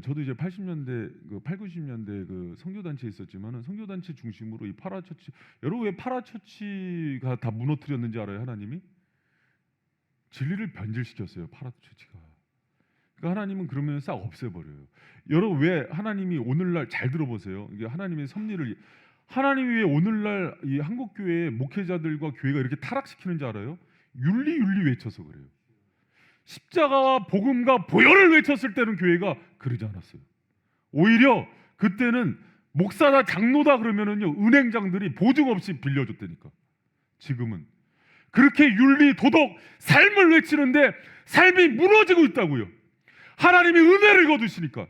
저도 이제 80년대, 8, 90년대 그 선교단체에 있었지만은 선교단체 중심으로 이 파라처치, 여러분 왜 파라처치가 다 무너뜨렸는지 알아요? 하나님이 진리를 변질시켰어요. 파라처치가. 그러니까 하나님은 그러면 싹 없애버려요. 여러분, 왜 하나님이 오늘날 잘 들어보세요. 이게 하나님의 섭리를, 하나님이 왜 오늘날 이 한국 교회의 목회자들과 교회가 이렇게 타락시키는지 알아요? 윤리 외쳐서 그래요. 십자가와 복음과 보혈을 외쳤을 때는 교회가 그러지 않았어요. 오히려 그때는 목사다 장로다 그러면은요 은행장들이 보증 없이 빌려줬다니까. 지금은 그렇게 윤리 도덕 삶을 외치는데 삶이 무너지고 있다고요. 하나님이 은혜를 거두시니까.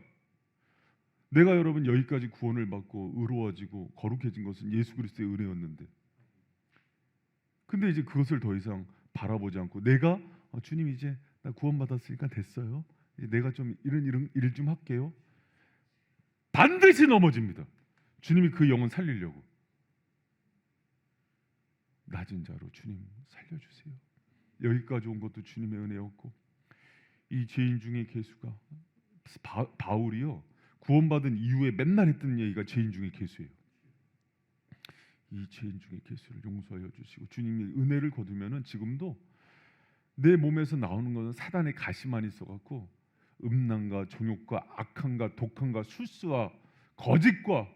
내가 여러분 여기까지 구원을 받고 의로워지고 거룩해진 것은 예수 그리스도의 은혜였는데, 근데 이제 그것을 더 이상 바라보지 않고 내가 주님 이제 나 구원받았으니까 됐어요. 이제 내가 좀 이런 일 좀 할게요. 반드시 넘어집니다. 주님이 그 영혼 살리려고. 낮은 자로 주님 살려주세요. 여기까지 온 것도 주님의 은혜였고, 이 죄인 중에 계수가 바울이요 구원받은 이후에 맨날 했던 얘기가 죄인 중에 계수예요. 이 죄인 중에 계수를 용서하여 주시고 주님이 은혜를 거두면은 지금도 내 몸에서 나오는 것은 사단의 가시만 있어갖고 음란과 종욕과 악함과 독함과 술수와 거짓과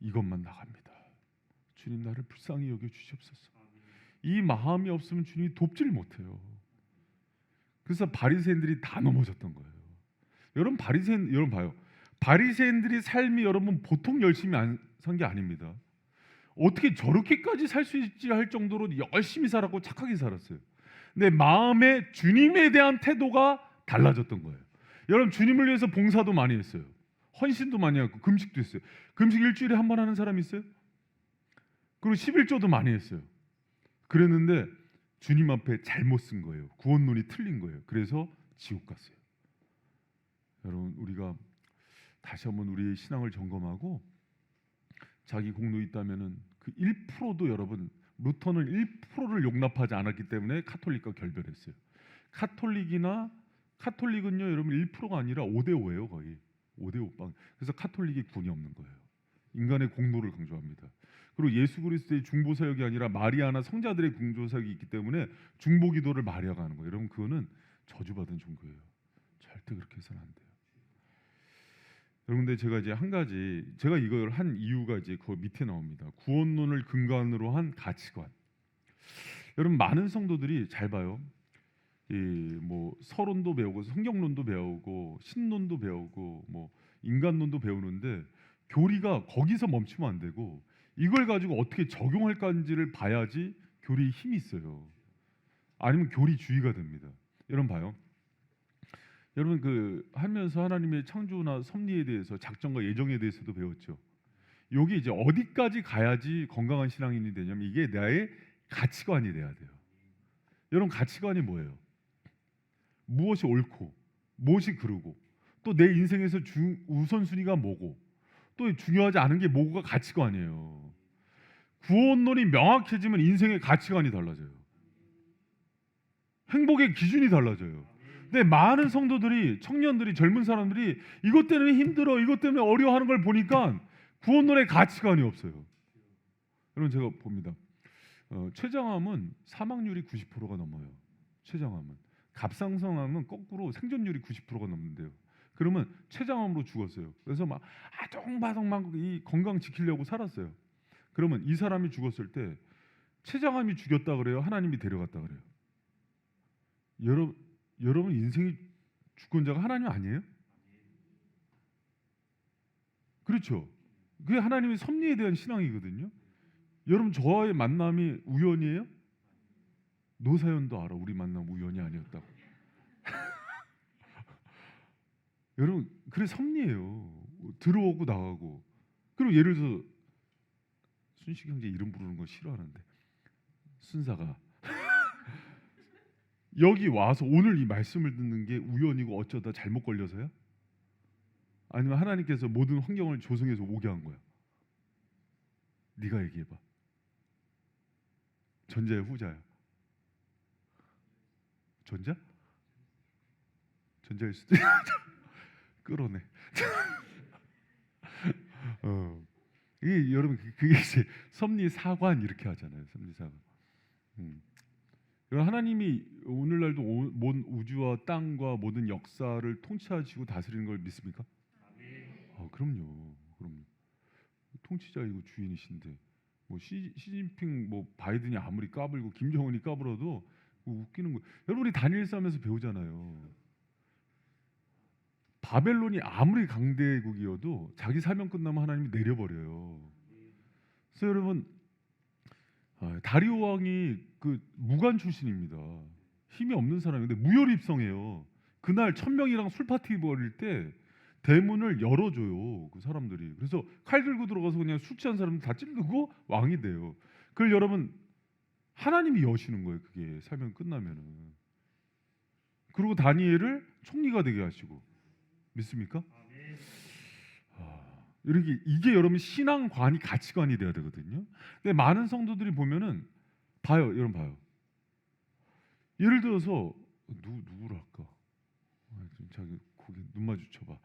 이것만 나갑니다. 주님 나를 불쌍히 여겨 주시옵소서. 이 마음이 없으면 주님이 돕질 못해요. 그래서 바리새인들이 다 넘어졌던 거예요. 여러분 봐요. 바리새인들이 삶이 여러분 보통 열심히 산 게 아닙니다. 어떻게 저렇게까지 살 수 있지 할 정도로 열심히 살았고 착하게 살았어요. 근데 마음에 주님에 대한 태도가 달라졌던 거예요. 여러분 주님을 위해서 봉사도 많이 했어요. 헌신도 많이 하고 금식도 했어요. 금식 일주일에 한 번 하는 사람 있어요? 그리고 11조도 많이 했어요. 그랬는데 주님 앞에 잘못 쓴 거예요. 구원론이 틀린 거예요. 그래서 지옥 갔어요. 여러분 우리가 다시 한번 우리의 신앙을 점검하고 자기 공로 있다면은 그 1%도 여러분 루터는 1%를 용납하지 않았기 때문에 카톨릭과 결별했어요. 카톨릭은요 여러분 1%가 아니라 5대5예요 거의 5대5방. 그래서 카톨릭이 군이 없는 거예요. 인간의 공로를 강조합니다. 그리고 예수 그리스도의 중보 사역이 아니라 마리아나 성자들의 중보 사역이 있기 때문에 중보 기도를 마리아가 하는 거예요. 여러분 그거는 저주받은 종교예요. 절대 그렇게 해서는 안 돼요. 여러분 근데 제가 이제 한 가지 제가 이걸 한 이유가 이제 그 밑에 나옵니다. 구원론을 근간으로 한 가치관. 여러분 많은 성도들이 잘 봐요. 뭐 서론도 배우고 성경론도 배우고 신론도 배우고 뭐 인간론도 배우는데 교리가 거기서 멈추면 안 되고 이걸 가지고 어떻게 적용할 건지를 봐야지 교리에 힘이 있어요. 아니면 교리주의가 됩니다. 여러분 봐요. 여러분 그 하면서 하나님의 창조나 섭리에 대해서 작정과 예정에 대해서도 배웠죠. 여기 이제 어디까지 가야지 건강한 신앙인이 되냐면 이게 나의 가치관이 돼야 돼요. 여러분 가치관이 뭐예요? 무엇이 옳고 무엇이 그르고 또 내 인생에서 우선순위가 뭐고 또 중요하지 않은 게 뭐고가 가치관이에요. 구원론이 명확해지면 인생의 가치관이 달라져요. 행복의 기준이 달라져요. 근데 많은 성도들이 청년들이 젊은 사람들이 이것 때문에 힘들어 이것 때문에 어려워하는 걸 보니까 구원론의 가치관이 없어요. 여러분 제가 봅니다. 췌장암은 사망률이 90%가 넘어요. 췌장암은 갑상선암은 거꾸로 생존율이 90%가 넘는데요. 그러면 췌장암으로 죽었어요. 그래서 막 아동바동 막 이 건강 지키려고 살았어요. 그러면 이 사람이 죽었을 때 췌장암이 죽였다 그래요? 하나님이 데려갔다 그래요? 여러분 인생이 주권자가 하나님 아니에요? 그렇죠. 그게 하나님의 섭리에 대한 신앙이거든요. 여러분 저와의 만남이 우연이에요? 노사연도 알아. 우리 만남 우연이 아니었다고. 여러분 그래 섭리예요. 들어오고 나가고. 그리고 예를 들어서 순식 형제 이름 부르는 거 싫어하는데 순사가 여기 와서 오늘 이 말씀을 듣는 게 우연이고 어쩌다 잘못 걸려서야? 아니면 하나님께서 모든 환경을 조성해서 오게 한 거야? 네가 얘기해봐. 전자야 후자야? 전자? 전자일 수도 있어. 끌어내. 이게 여러분 그게 이제 섭리 사관 이렇게 하잖아요. 섭리 사관. 하나님이 오늘날도 모든 우주와 땅과 모든 역사를 통치하시고 다스리는 걸 믿습니까? 그럼요. 통치자이고 주인이신데 뭐 시진핑 뭐 바이든이 아무리 까불고 김정은이 까불어도 웃기는 거. 여러분이 다니엘 싸움에서 배우잖아요. 바벨론이 아무리 강대국이어도 자기 사명 끝나면 하나님이 내려버려요. 그래서 여러분 다리오 왕이 그 무관 출신입니다. 힘이 없는 사람인데 무혈입성해요. 그날 1000명이랑 술 파티 벌일 때 대문을 열어줘요. 그 사람들이. 그래서 칼 들고 들어가서 그냥 술 취한 사람들 다 찔르고 왕이 돼요. 그걸 여러분 하나님이 여시는 거예요. 그게 사명 끝나면은. 그리고 다니엘을 총리가 되게 하시고. 믿습니까? 이게 여러분 신앙관이 가치관이 돼야 되거든요. 근데 많은 성도들이 보면은 봐요. 여러분 봐요. 예를 들어서 누구를 할까? 자기 거기 눈 마주쳐봐.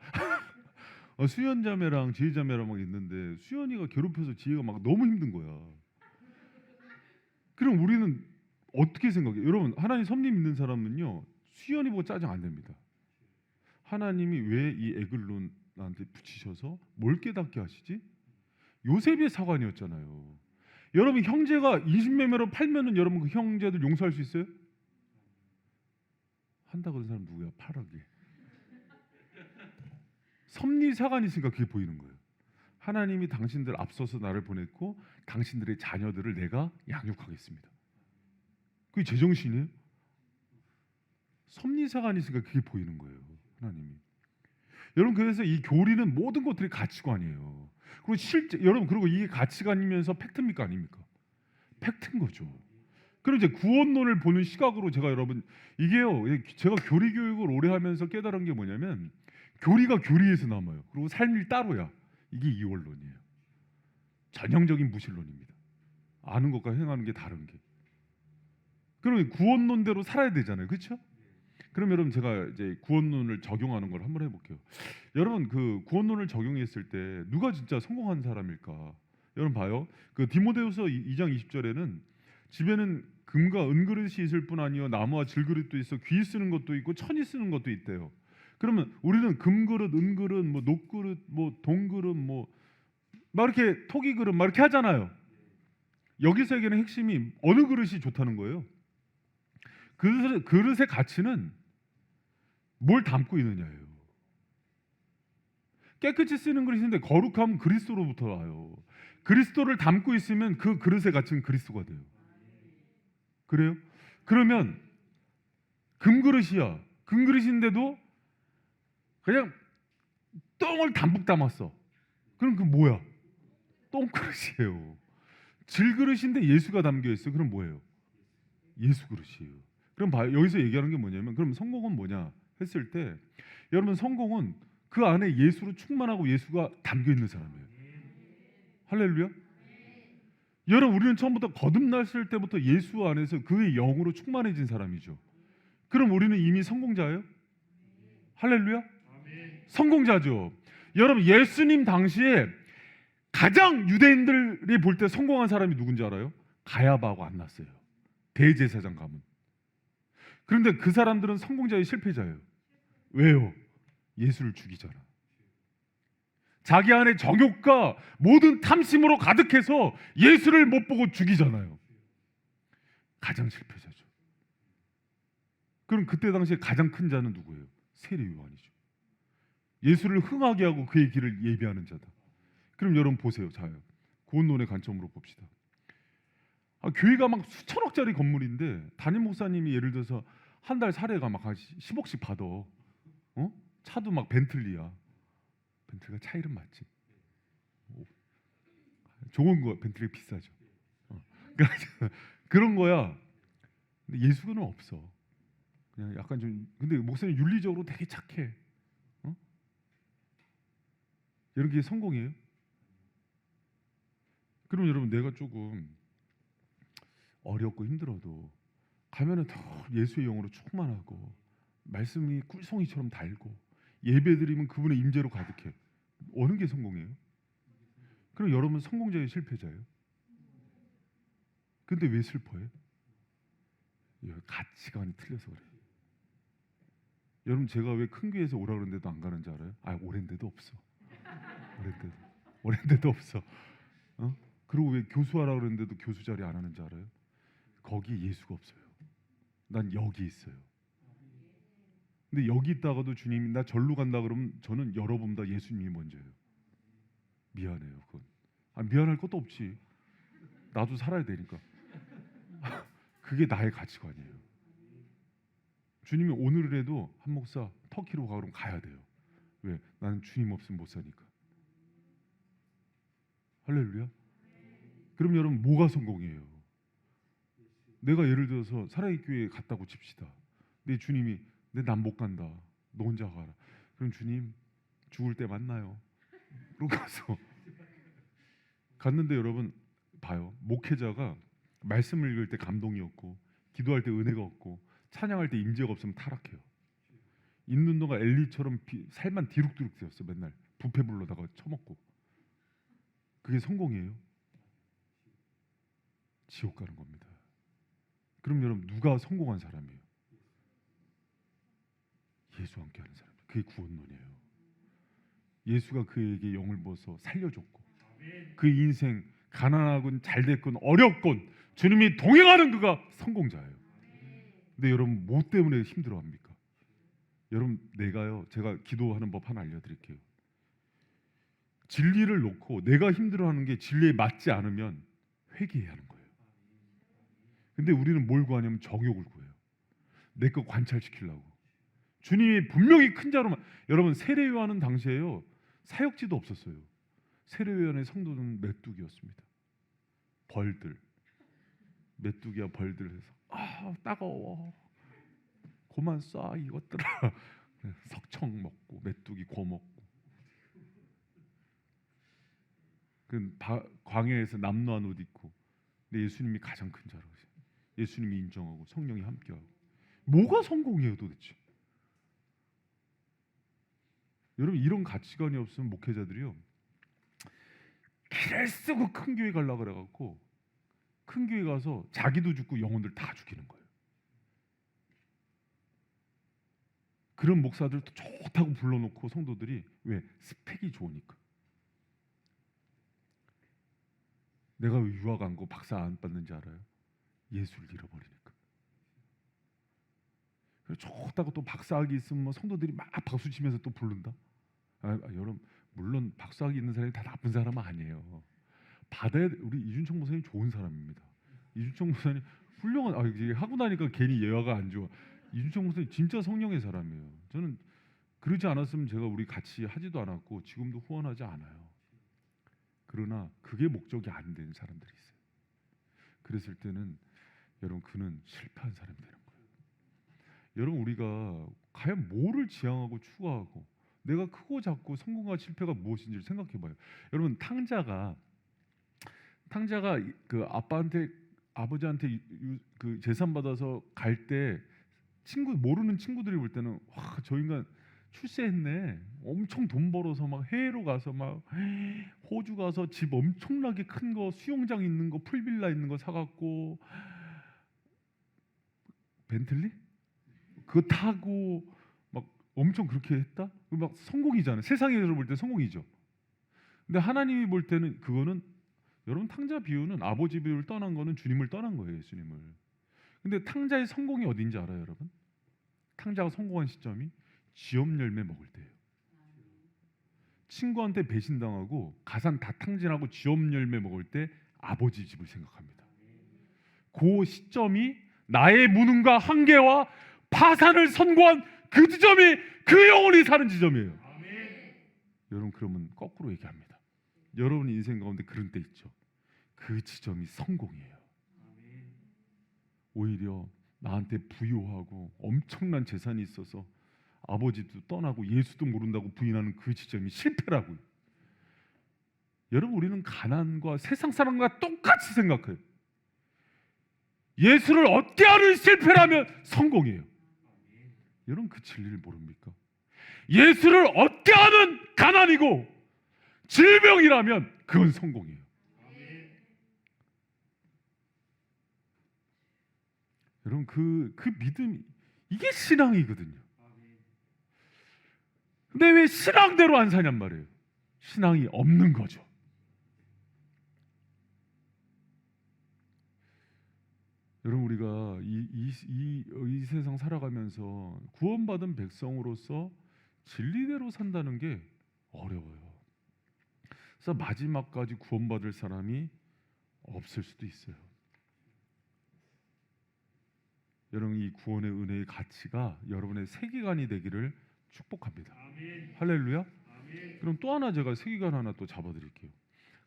수연자매랑 지혜자매랑 막 있는데 수연이가 괴롭혀서 지혜가 막 너무 힘든 거야. 그럼 우리는 어떻게 생각해요? 여러분 하나님 섭리 믿는 사람은요 수연이 보고 짜증 안 냅니다. 하나님이 왜 이 에글론한테 붙이셔서 뭘 깨닫게 하시지? 요셉의 사관이었잖아요. 여러분 형제가 인신매매로 팔면은 여러분 그 형제들 용서할 수 있어요? 한다고 하는 사람 누구야? 파랗게. 섭리사가 있으니까 그게 보이는 거예요. 하나님이 당신들 앞서서 나를 보냈고 당신들의 자녀들을 내가 양육하겠습니다. 그게 제정신이에요? 섭리사가 있으니까 그게 보이는 거예요. 하나님이. 여러분, 그래서 이 교리는 모든 것들이 가치관이에요. 그리고 실제 여러분, 그리고 이게 가치관이면서 팩트입니까 아닙니까? 팩트인 거죠. 그리고 이제 구원론을 보는 시각으로 제가 여러분 이게요, 제가 교리 교육을 오래 하면서 깨달은 게 뭐냐면 교리가 교리에서 남아요. 그리고 삶이 따로야. 이게 이원론이에요. 전형적인 무신론입니다. 아는 것과 행하는 게 다른 게. 그러면 구원론대로 살아야 되잖아요, 그렇죠? 그럼 여러분 제가 이제 구원론을 적용하는 걸 한번 해볼게요. 여러분, 그 구원론을 적용했을 때 누가 진짜 성공한 사람일까? 여러분 봐요. 그 디모데후서 2장 20절에는 집에는 금과 은그릇이 있을 뿐 아니요 나무와 질그릇도 있어 귀 쓰는 것도 있고 천이 쓰는 것도 있대요. 그러면 우리는 금그릇, 은그릇, 뭐 녹그릇, 뭐 동그릇, 뭐 막 이렇게 토기그릇 막 이렇게 하잖아요. 여기서 얘기하는 핵심이 어느 그릇이 좋다는 거예요. 그릇의 가치는 뭘 담고 있느냐예요. 깨끗이 쓰는 그릇인데 거룩함은 그리스도로부터 와요. 그리스도를 담고 있으면 그 그릇의 가치는 그리스도가 돼요. 그래요? 그러면 금그릇이야. 금그릇인데도 그냥 똥을 담뿍 담았어. 그럼 그 뭐야? 똥그릇이에요. 질그릇인데 예수가 담겨 있어. 그럼 뭐예요? 예수 그릇이에요. 그럼 봐요. 여기서 얘기하는 게 뭐냐면 그럼 성공은 뭐냐 했을 때 여러분, 성공은 그 안에 예수로 충만하고 예수가 담겨 있는 사람이에요. 할렐루야. 여러분, 우리는 처음부터 거듭났을 때부터 예수 안에서 그의 영으로 충만해진 사람이죠. 그럼 우리는 이미 성공자예요? 할렐루야. 성공자죠. 여러분, 예수님 당시에 가장 유대인들이 볼 때 성공한 사람이 누군지 알아요? 가야바하고 안나스예요. 대제사장 가문. 그런데 그 사람들은 성공자의 실패자예요. 왜요? 예수를 죽이잖아. 자기 안에 정욕과 모든 탐심으로 가득해서 예수를 못 보고 죽이잖아요. 가장 실패자죠. 그럼 그때 당시에 가장 큰 자는 누구예요? 세례 요한이죠. 예수를 흥하게 하고 그의 길을 예비하는 자다. 그럼 여러분 보세요. 자, 구원론의 관점으로 봅시다. 교회가 막 수천억짜리 건물인데 담임 목사님이 예를 들어서 한 달 사례가 막 10억씩 받아. 차도 막 벤틀리야. 벤틀리가 차 이름 맞지? 좋은 거 벤틀리가 비싸죠. 그런 거야. 근데 예수는 없어. 그냥 약간 좀, 근데 목사님 윤리적으로 되게 착해. 여러분, 그게 성공이에요? 그럼 여러분, 내가 조금 어렵고 힘들어도 가면은 더 예수의 영으로 충만하고 말씀이 꿀송이처럼 달고 예배드리면 그분의 임재로 가득해. 어느 게 성공이에요? 그럼 여러분 성공자예요, 실패자예요? 근데 왜 슬퍼해? 가치관이 틀려서 그래. 여러분, 제가 왜 큰 교회에서 오라 그러는데도 안 가는지 알아요? 오랜데도 없어. 오랜데도 없어. 그리고 왜 교수하라 그러는데도 교수 자리 안 하는지 알아요? 거기 예수가 없어요. 난 여기 있어요. 근데 여기 있다가도 주님이 나 절로 간다 그러면 저는 여러분보다 예수님이 먼저예요. 미안해요. 그건 미안할 것도 없지. 나도 살아야 되니까. 그게 나의 가치관이에요. 주님이 오늘이라도 한 목사 터키로 가 그러면 가야 돼요. 왜? 나는 주님 없으면 못 사니까. 할렐루야. 그럼 여러분, 뭐가 성공이에요? 내가 예를 들어서 사랑의 교회에 갔다고 칩시다. 근데 주님이 난 못 간다. 너 혼자 가라. 그럼 주님, 죽을 때 만나요. 그러고 가서 갔는데 여러분 봐요. 목회자가 말씀을 읽을 때 감동이 없고 기도할 때 은혜가 없고 찬양할 때 임재가 없으면 타락해요. 있는 동안 엘리처럼 살만 디룩디룩 되었어. 맨날 부패 불러다가 처먹고. 그게 성공이에요? 지옥 가는 겁니다. 그럼 여러분, 누가 성공한 사람이에요? 예수와 함께하는 사람. 그게 구원론이에요. 예수가 그에게 영을 부어서 살려줬고 그 인생 가난하건 잘됐건 어렵건 주님이 동행하는 그가 성공자예요. 근데 여러분, 뭐 때문에 힘들어합니까? 여러분 제가 기도하는 법 하나 알려드릴게요. 진리를 놓고 내가 힘들어하는 게 진리에 맞지 않으면 회개해야 하는 거예요. 근데 우리는 뭘 구하냐면 정욕을 구해요. 내 거 관찰시키려고. 주님이 분명히 큰 자로만. 여러분 세례요한은 당시에요 사역지도 없었어요. 세례요한의 성도는 메뚜기였습니다. 벌들, 메뚜기와 벌들 해서 따가워. 고만 쏴 이것들아. 석청 먹고 메뚜기 고 먹고. 광야에서 남노한 옷 입고. 근데 예수님이 가장 큰 자로. 예수님이 인정하고 성령이 함께하고. 뭐가 성공이에요 도대체? 여러분 이런 가치관이 없으면 목회자들이요 길을 쓰고 큰 교회 가려고 그래갖고 큰 교회 가서 자기도 죽고 영혼들 다 죽이는 거예요. 그런 목사들도 좋다고 불러놓고 성도들이 왜? 스펙이 좋으니까. 내가 왜 유학 안 가고 박사 안 받는지 알아요? 예수를 잃어버리니까. 좋다고 또 박사학위 있으면 뭐 성도들이 막 박수 치면서 또 부른다. 여러분 물론 박사학위 있는 사람이 다 나쁜 사람은 아니에요. 우리 이준청 목사님 좋은 사람입니다. 이준청 목사님 훌륭한. 이제 하고 나니까 괜히 예화가 안 좋아. 이준청 목사님 진짜 성령의 사람이에요. 저는 그러지 않았으면 제가 우리 같이 하지도 않았고 지금도 후원하지 않아요. 그러나 그게 목적이 안 되는 사람들이 있어요. 그랬을 때는 여러분 그는 실패한 사람이 되는 거예요. 여러분 우리가 과연 뭐를 지향하고 추구하고 내가 크고 작고 성공과 실패가 무엇인지를 생각해봐요. 여러분 탕자가 그 아버지한테 그 재산 받아서 갈 때 모르는 친구들이 볼 때는 와, 저 인간 출세했네. 엄청 돈 벌어서 막 해외로 가서 막 호주 가서 집 엄청나게 큰 거 수영장 있는 거 풀빌라 있는 거 사갖고 벤틀리 그거 타고 막 엄청 그렇게 했다? 막 성공이잖아요. 세상에서 볼 때 성공이죠. 근데 하나님이 볼 때는 그거는 여러분 탕자 비유는 아버지 비유를 떠난 거는 주님을 떠난 거예요. 예수님을. 근데 탕자의 성공이 어딘지 알아요, 여러분? 탕자가 성공한 시점이 지업 열매 먹을 때예요. 친구한테 배신당하고 가산 다 탕진하고 지업 열매 먹을 때 아버지 집을 생각합니다. 그 시점이 나의 무능과 한계와 파산을 선고한 그 지점이 그 영혼이 사는 지점이에요. 여러분 그러면 거꾸로 얘기합니다. 여러분 인생 가운데 그런 때 있죠. 그 지점이 성공이에요. 오히려 나한테 부유하고 엄청난 재산이 있어서 아버지도 떠나고 예수도 모른다고 부인하는 그 지점이 실패라고요. 여러분 우리는 가난과 세상 사람과 똑같이 생각해요. 예수를 얻게 하는 실패라면 성공이에요. 여러분 그 진리를 모릅니까? 예수를 얻게 하는 가난이고 질병이라면 그건 성공이에요. 여러분 그 믿음이 이게 신앙이거든요. 근데 왜 신앙대로 안 사냔 말이에요. 신앙이 없는 거죠. 여러분 우리가 이 세상 살아가면서 구원받은 백성으로서 진리대로 산다는 게 어려워요. 그래서 마지막까지 구원받을 사람이 없을 수도 있어요. 여러분 이 구원의 은혜의 가치가 여러분의 세계관이 되기를 축복합니다. 아멘. 할렐루야. 아멘. 그럼 또 하나 제가 세계관 하나 또 잡아드릴게요.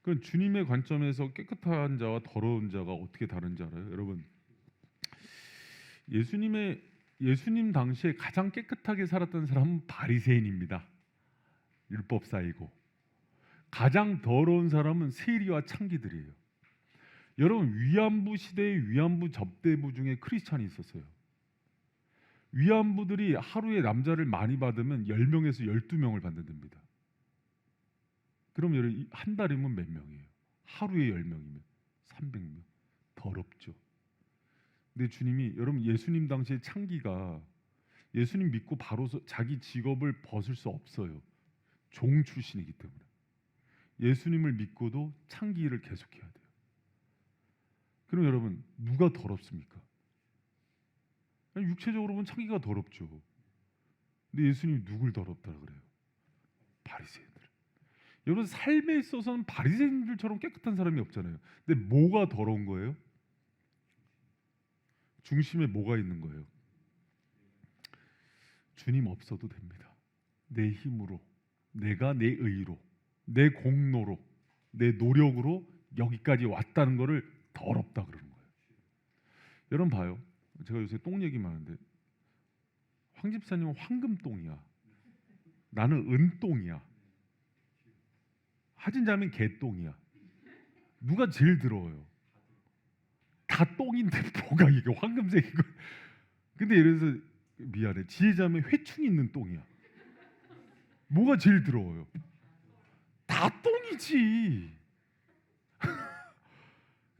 그럼 주님의 관점에서 깨끗한 자와 더러운 자가 어떻게 다른지 알아요? 여러분 예수님 당시에 가장 깨끗하게 살았던 사람은 바리새인입니다. 율법사이고 가장 더러운 사람은 세리와 창기들이에요. 여러분 위안부 시대의 위안부 접대부 중에 크리스찬이 있었어요. 위안부들이 하루에 남자를 많이 받으면 10명에서 12명을 받는답니다. 그럼 여러분 한 달이면 몇 명이에요? 하루에 10명이면 300명. 더럽죠. 근데 주님이 여러분 예수님 당시에 창기가 예수님 믿고 바로 자기 직업을 벗을 수 없어요. 종 출신이기 때문에. 예수님을 믿고도 창기 일을 계속해야 돼요. 그럼 여러분 누가 더럽습니까? 육체적으로 보면 창기가 더럽죠. 근데 예수님이 누굴 더럽다 그래요? 바리새인들. 여러분 삶에 있어서는 바리새인들처럼 깨끗한 사람이 없잖아요. 근데 뭐가 더러운 거예요? 중심에 뭐가 있는 거예요? 주님 없어도 됩니다. 내 힘으로, 내가 내 의로, 내 공로로, 내 노력으로 여기까지 왔다는 것을 더럽다 그러는 거예요. 여러분 봐요. 제가 요새 똥 얘기 많은데 황 집사님은 황금똥이야. 나는 은똥이야. 하진자면 개똥이야. 누가 제일 더러워요? 다 똥인데 뭐가 이게 황금색이고. 근데 예를 들어서 미안해. 지혜자면 회충 있는 똥이야. 뭐가 제일 더러워요? 다 똥이지.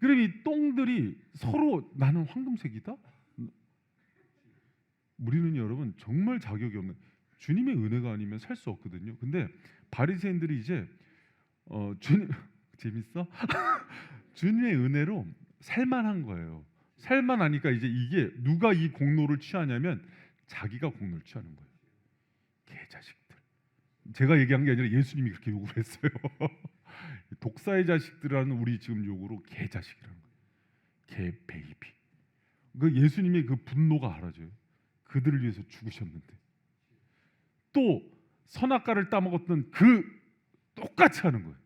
그럼 이 똥들이 서로 나는 황금색이다? 우리는 여러분 정말 자격이 없는, 주님의 은혜가 아니면 살 수 없거든요. 근데 바리새인들이 이제 주님 재밌어? 주님의 은혜로 살만한 거예요. 살만하니까 이제 이게 누가 이 공로를 취하냐면 자기가 공로를 취하는 거예요. 개자식들. 제가 얘기한 게 아니라 예수님이 그렇게 욕을 했어요. 독사의 자식들이라는 우리 지금 욕으로 개자식이라는 거예요. 개 베이비. 그 예수님의 그 분노가 알아져요. 그들을 위해서 죽으셨는데 또 선악과를 따먹었던 그 똑같이 하는 거예요.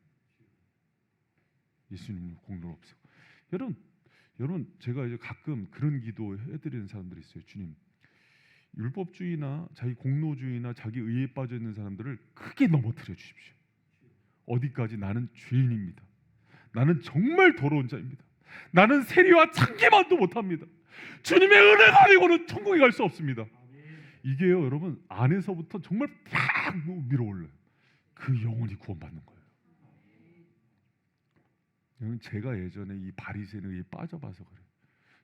예수님 공로는 없어요. 여러분 제가 이제 가끔 그런 기도 해드리는 사람들이 있어요. 주님, 율법주의나 자기 공로주의나 자기 의에 빠져 있는 사람들을 크게 넘어뜨려 주십시오. 어디까지? 나는 죄인입니다. 나는 정말 더러운 자입니다. 나는 세리와 참기만도 못합니다. 주님의 은혜가 아니고는 천국에 갈 수 없습니다. 이게요 여러분 안에서부터 정말 팍 밀어올려요. 그 영혼이 구원받는 거예요. 여러분 제가 예전에 이 바리새인 의에 빠져봐서 그래요.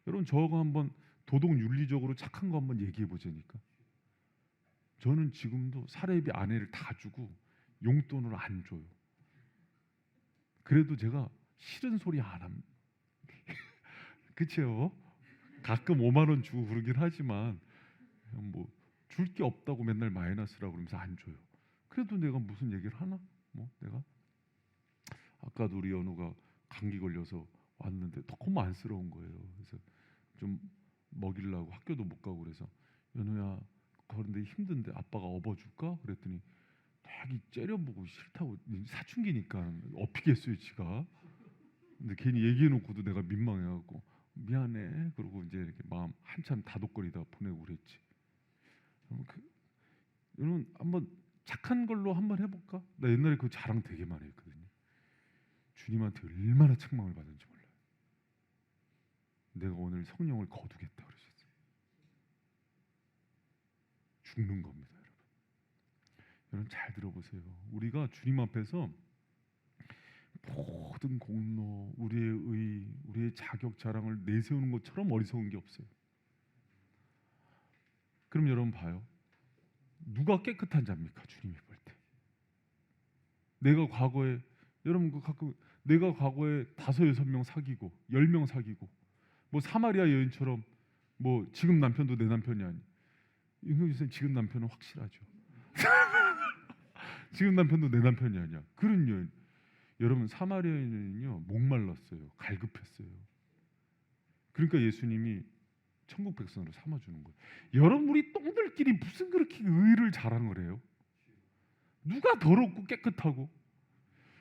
여러분 저하고 한번 도덕 윤리적으로 착한 거 한번 얘기해 보자니까. 저는 지금도 사례비 아내를 다 주고 용돈을 안 줘요. 그래도 제가 싫은 소리 안 합니다. 그치요? 가끔 5만 원 주고 그러긴 하지만 뭐 줄 게 없다고 맨날 마이너스라고 그러면서 안 줘요. 그래도 내가 무슨 얘기를 하나? 뭐 내가 아까도 우리 연우가 감기 걸려서 왔는데 너무 안쓰러운 거예요. 그래서 좀 먹이려고 학교도 못 가고 그래서 연우야 그런데 힘든데 아빠가 업어줄까? 그랬더니 되게 째려보고 싫다고. 사춘기니까 업히겠어요 지가. 근데 괜히 얘기해놓고도 내가 민망해갖고 미안해 그러고 이제 이렇게 마음 한참 다독거리다 보내고 그랬지. 여러분 한번 착한 걸로 한번 해볼까? 나 옛날에 그 자랑 되게 많이 했거든요. 주님한테 얼마나 책망을 받은지 몰라요. 내가 오늘 성령을 거두겠다 그러셨어요. 죽는 겁니다 여러분. 여러분 잘 들어보세요. 우리가 주님 앞에서 모든 공로, 우리의 의, 우리의 자격 자랑을 내세우는 것처럼 어리석은 게 없어요. 그럼 여러분 봐요. 누가 깨끗한 자입니까? 주님이 볼 때. 내가 과거에 여러분 그 가끔 내가 과거에 5-6명 사귀고 10명 사귀고 뭐 사마리아 여인처럼 뭐 지금 남편도 내 남편이 아니. 윤경주 선생님 지금 남편은 확실하죠. 지금 남편도 내 남편이 아니야. 그런 여인. 여러분 사마리아 여인은요 목말랐어요. 갈급했어요. 그러니까 예수님이 천국 백성으로 삼아주는 거예요. 여러분 우리 똥들끼리 무슨 그렇게 의를 자랑을 해요? 누가 더럽고 깨끗하고?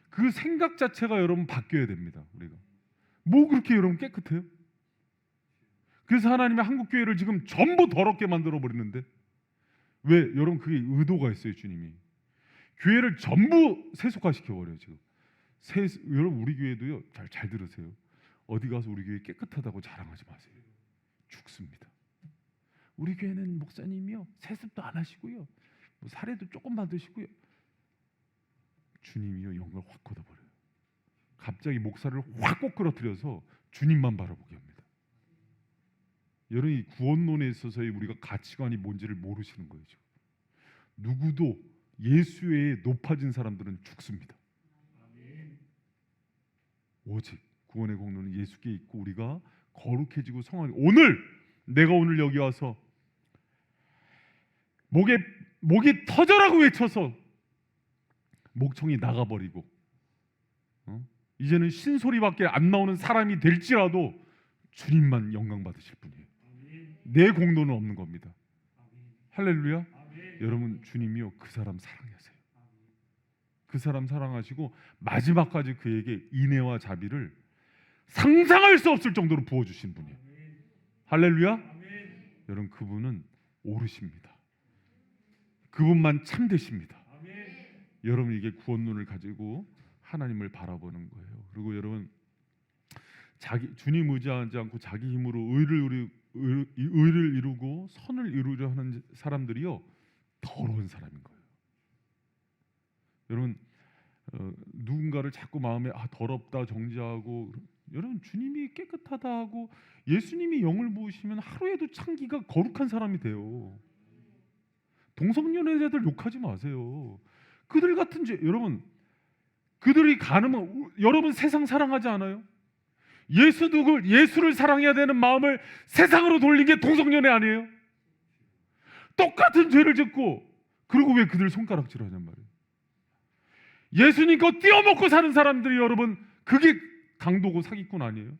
그 생각 자체가 여러분 바뀌어야 됩니다. 우리가 뭐 그렇게 여러분 깨끗해요? 그래서 하나님의 한국교회를 지금 전부 더럽게 만들어 버리는데 왜? 여러분 그게 의도가 있어요. 주님이 교회를 전부 세속화시켜 버려요. 지금 여러분 우리 교회도요 잘 들으세요. 어디 가서 우리 교회 깨끗하다고 자랑하지 마세요. 죽습니다. 우리 교회는 목사님이요 세습도 안 하시고요 뭐 사례도 조금 받으시고요. 주님이요 영광을 확 걷어버려요. 갑자기 목사를 확 꼬꾸라뜨려서 주님만 바라보게 합니다. 여러분 이 구원론에 있어서의 우리가 가치관이 뭔지를 모르시는 거예요. 지금. 누구도 예수 외에 높아진 사람들은 죽습니다. 오직 구원의 공로는 예수께 있고 우리가 거룩해지고 성화하고 오늘 내가 오늘 여기 와서 목에 목이 터져라고 외쳐서 목청이 나가버리고 이제는 신소리밖에 안 나오는 사람이 될지라도 주님만 영광 받으실 분이에요. 내 공로는 없는 겁니다. 할렐루야. 여러분, 주님이요 그 사람 사랑하세요. 그 사람 사랑하시고 마지막까지 그에게 인애와 자비를 상상할 수 없을 정도로 부어주신 분이에요. 할렐루야. 여러분, 그분은 오르십니다. 그분만 참되십니다. 여러분, 이게 구원론을 가지고 하나님을 바라보는 거예요. 그리고 여러분, 주님 의지하지 않고 자기 힘으로 의를 이루고 선을 이루려 하는 사람들이요 더러운 사람인 거예요. 여러분, 누군가를 자꾸 마음에 더럽다 정죄하고, 여러분, 주님이 깨끗하다 하고 예수님이 영을 부으시면 하루에도 창기가 거룩한 사람이 돼요. 동성연애자들 욕하지 마세요. 그들 같은 죄, 여러분, 그들이 가늠은, 여러분 세상 사랑하지 않아요? 예수를 사랑해야 되는 마음을 세상으로 돌린 게 동성연애 아니에요? 똑같은 죄를 짓고, 그리고 왜 그들 손가락질하냔 말이에요. 예수님 거 띄어먹고 사는 사람들이, 여러분, 그게 강도고 사기꾼 아니에요?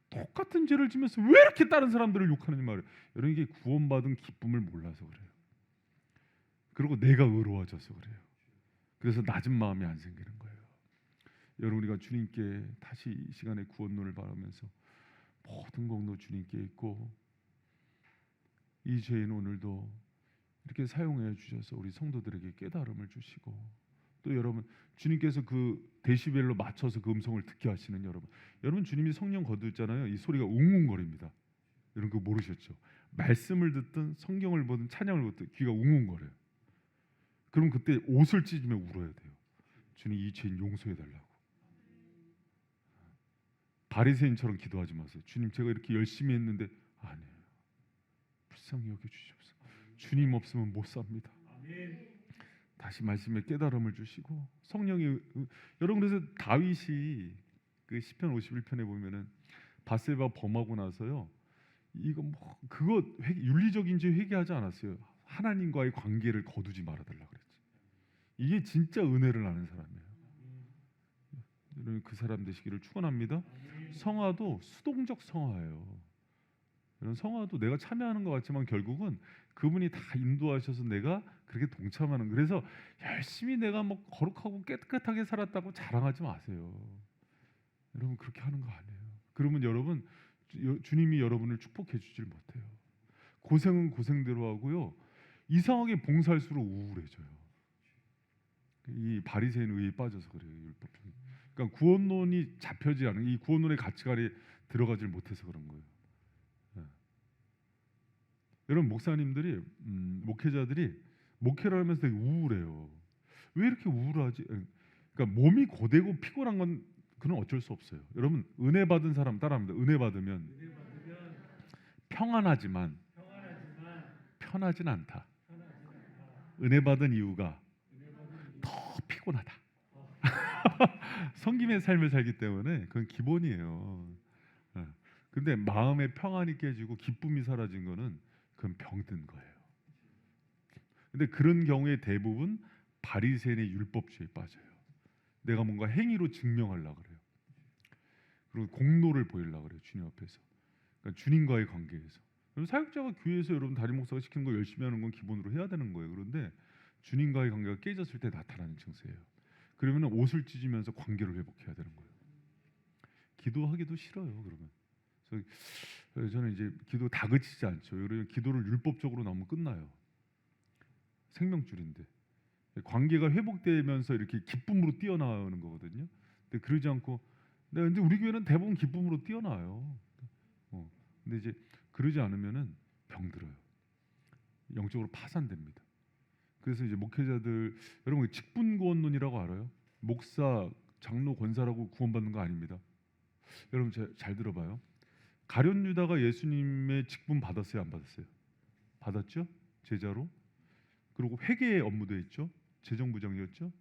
똑같은 죄를 지면서 왜 이렇게 다른 사람들을 욕하는지 말이에요. 여러분, 이게 구원받은 기쁨을 몰라서 그래요. 그리고 내가 의로워져서 그래요. 그래서 낮은 마음이 안 생기는 거예요. 여러분, 우리가 주님께 다시 이 시간에 구원론을 바라면서 모든 공로 주님께 있고, 이 죄인 오늘도 이렇게 사용해 주셔서 우리 성도들에게 깨달음을 주시고, 또 여러분, 주님께서 그 데시벨로 맞춰서 그 음성을 듣게 하시는 여러분 주님이 성령 거두잖아요. 이 소리가 웅웅거립니다. 여러분, 그거 모르셨죠? 말씀을 듣든 성경을 보든 찬양을 보든 귀가 웅웅거려요. 그럼 그때 옷을 찢으며 울어야 돼요. 주님, 이 죄인 용서해 달라고. 바리새인처럼 기도하지 마세요. 주님, 제가 이렇게 열심히 했는데. 아니에요. 불쌍히 여겨 주시옵소서. 주님 없으면 못 삽니다. 다시 말씀에 깨달음을 주시고, 성령이, 여러분, 그래서 다윗이 그 시편 51편에 보면은 밧세바 범하고 나서요, 이거 그거 윤리적인지 회개하지 않았어요. 하나님과의 관계를 거두지 말아달라 그랬죠. 이게 진짜 은혜를 아는 사람이에요. 여러분, 그 사람 되시기를 축원합니다. 성화도 수동적 성화예요. 이런 성화도 내가 참여하는 것 같지만 결국은 그분이 다 인도하셔서 내가 그렇게 동참하는. 그래서 열심히 내가 거룩하고 깨끗하게 살았다고 자랑하지 마세요. 여러분, 그렇게 하는 거 아니에요. 그러면 여러분, 주님이 여러분을 축복해 주질 못해요. 고생은 고생대로 하고요, 이상하게 봉사할수록 우울해져요. 이 바리새인 의에 빠져서 그래요. 율법주의. 그러니까 구원론이 잡혀지 않은, 이 구원론의 가치관에 들어가질 못해서 그런 거예요. 여러분, 목사님들이 목회자들이 목회를 하면서 되게 우울해요. 왜 이렇게 우울하지? 그러니까 몸이 고되고 피곤한 건 그건 어쩔 수 없어요. 여러분, 은혜 받은 사람 따라합니다. 은혜 받으면 평안하지만 편하진 않다. 은혜 받은 이유가 더 피곤하다. 섬김의 삶을 살기 때문에 그건 기본이에요. 근데 마음의 평안이 깨지고 기쁨이 사라진 거는 그건 병든 거예요. 근데 그런 경우에 대부분 바리새인의 율법주의에 빠져요. 내가 뭔가 행위로 증명하려고 그래요. 그리고 공로를 보이려고 그래요. 주님 앞에서. 그러니까 주님과의 관계에서. 사역자가 교회에서 여러분 담임 목사가 시키는 거 열심히 하는 건 기본으로 해야 되는 거예요. 그런데 주님과의 관계가 깨졌을 때 나타나는 증세예요. 그러면 옷을 찢으면서 관계를 회복해야 되는 거예요. 기도하기도 싫어요. 그러면 저는 이제 기도 다그치지 않죠. 여러분, 기도를 율법적으로 나오면 끝나요. 생명줄인데 관계가 회복되면서 이렇게 기쁨으로 뛰어나오는 거거든요. 근데 그러지 않고, 근데 우리 교회는 대부분 기쁨으로 뛰어나요. 근데 이제 그러지 않으면은 병들어요. 영적으로 파산됩니다. 그래서 이제 목회자들, 여러분, 직분구원론이라고 알아요? 목사, 장로, 권사라고 구원받는 거 아닙니다. 여러분, 잘 들어봐요. 가룟 유다가 예수님의 직분 받았어요, 안 받았어요? 받았죠? 제자로. 그리고 회계의 업무도 했죠. 재정부장이었죠.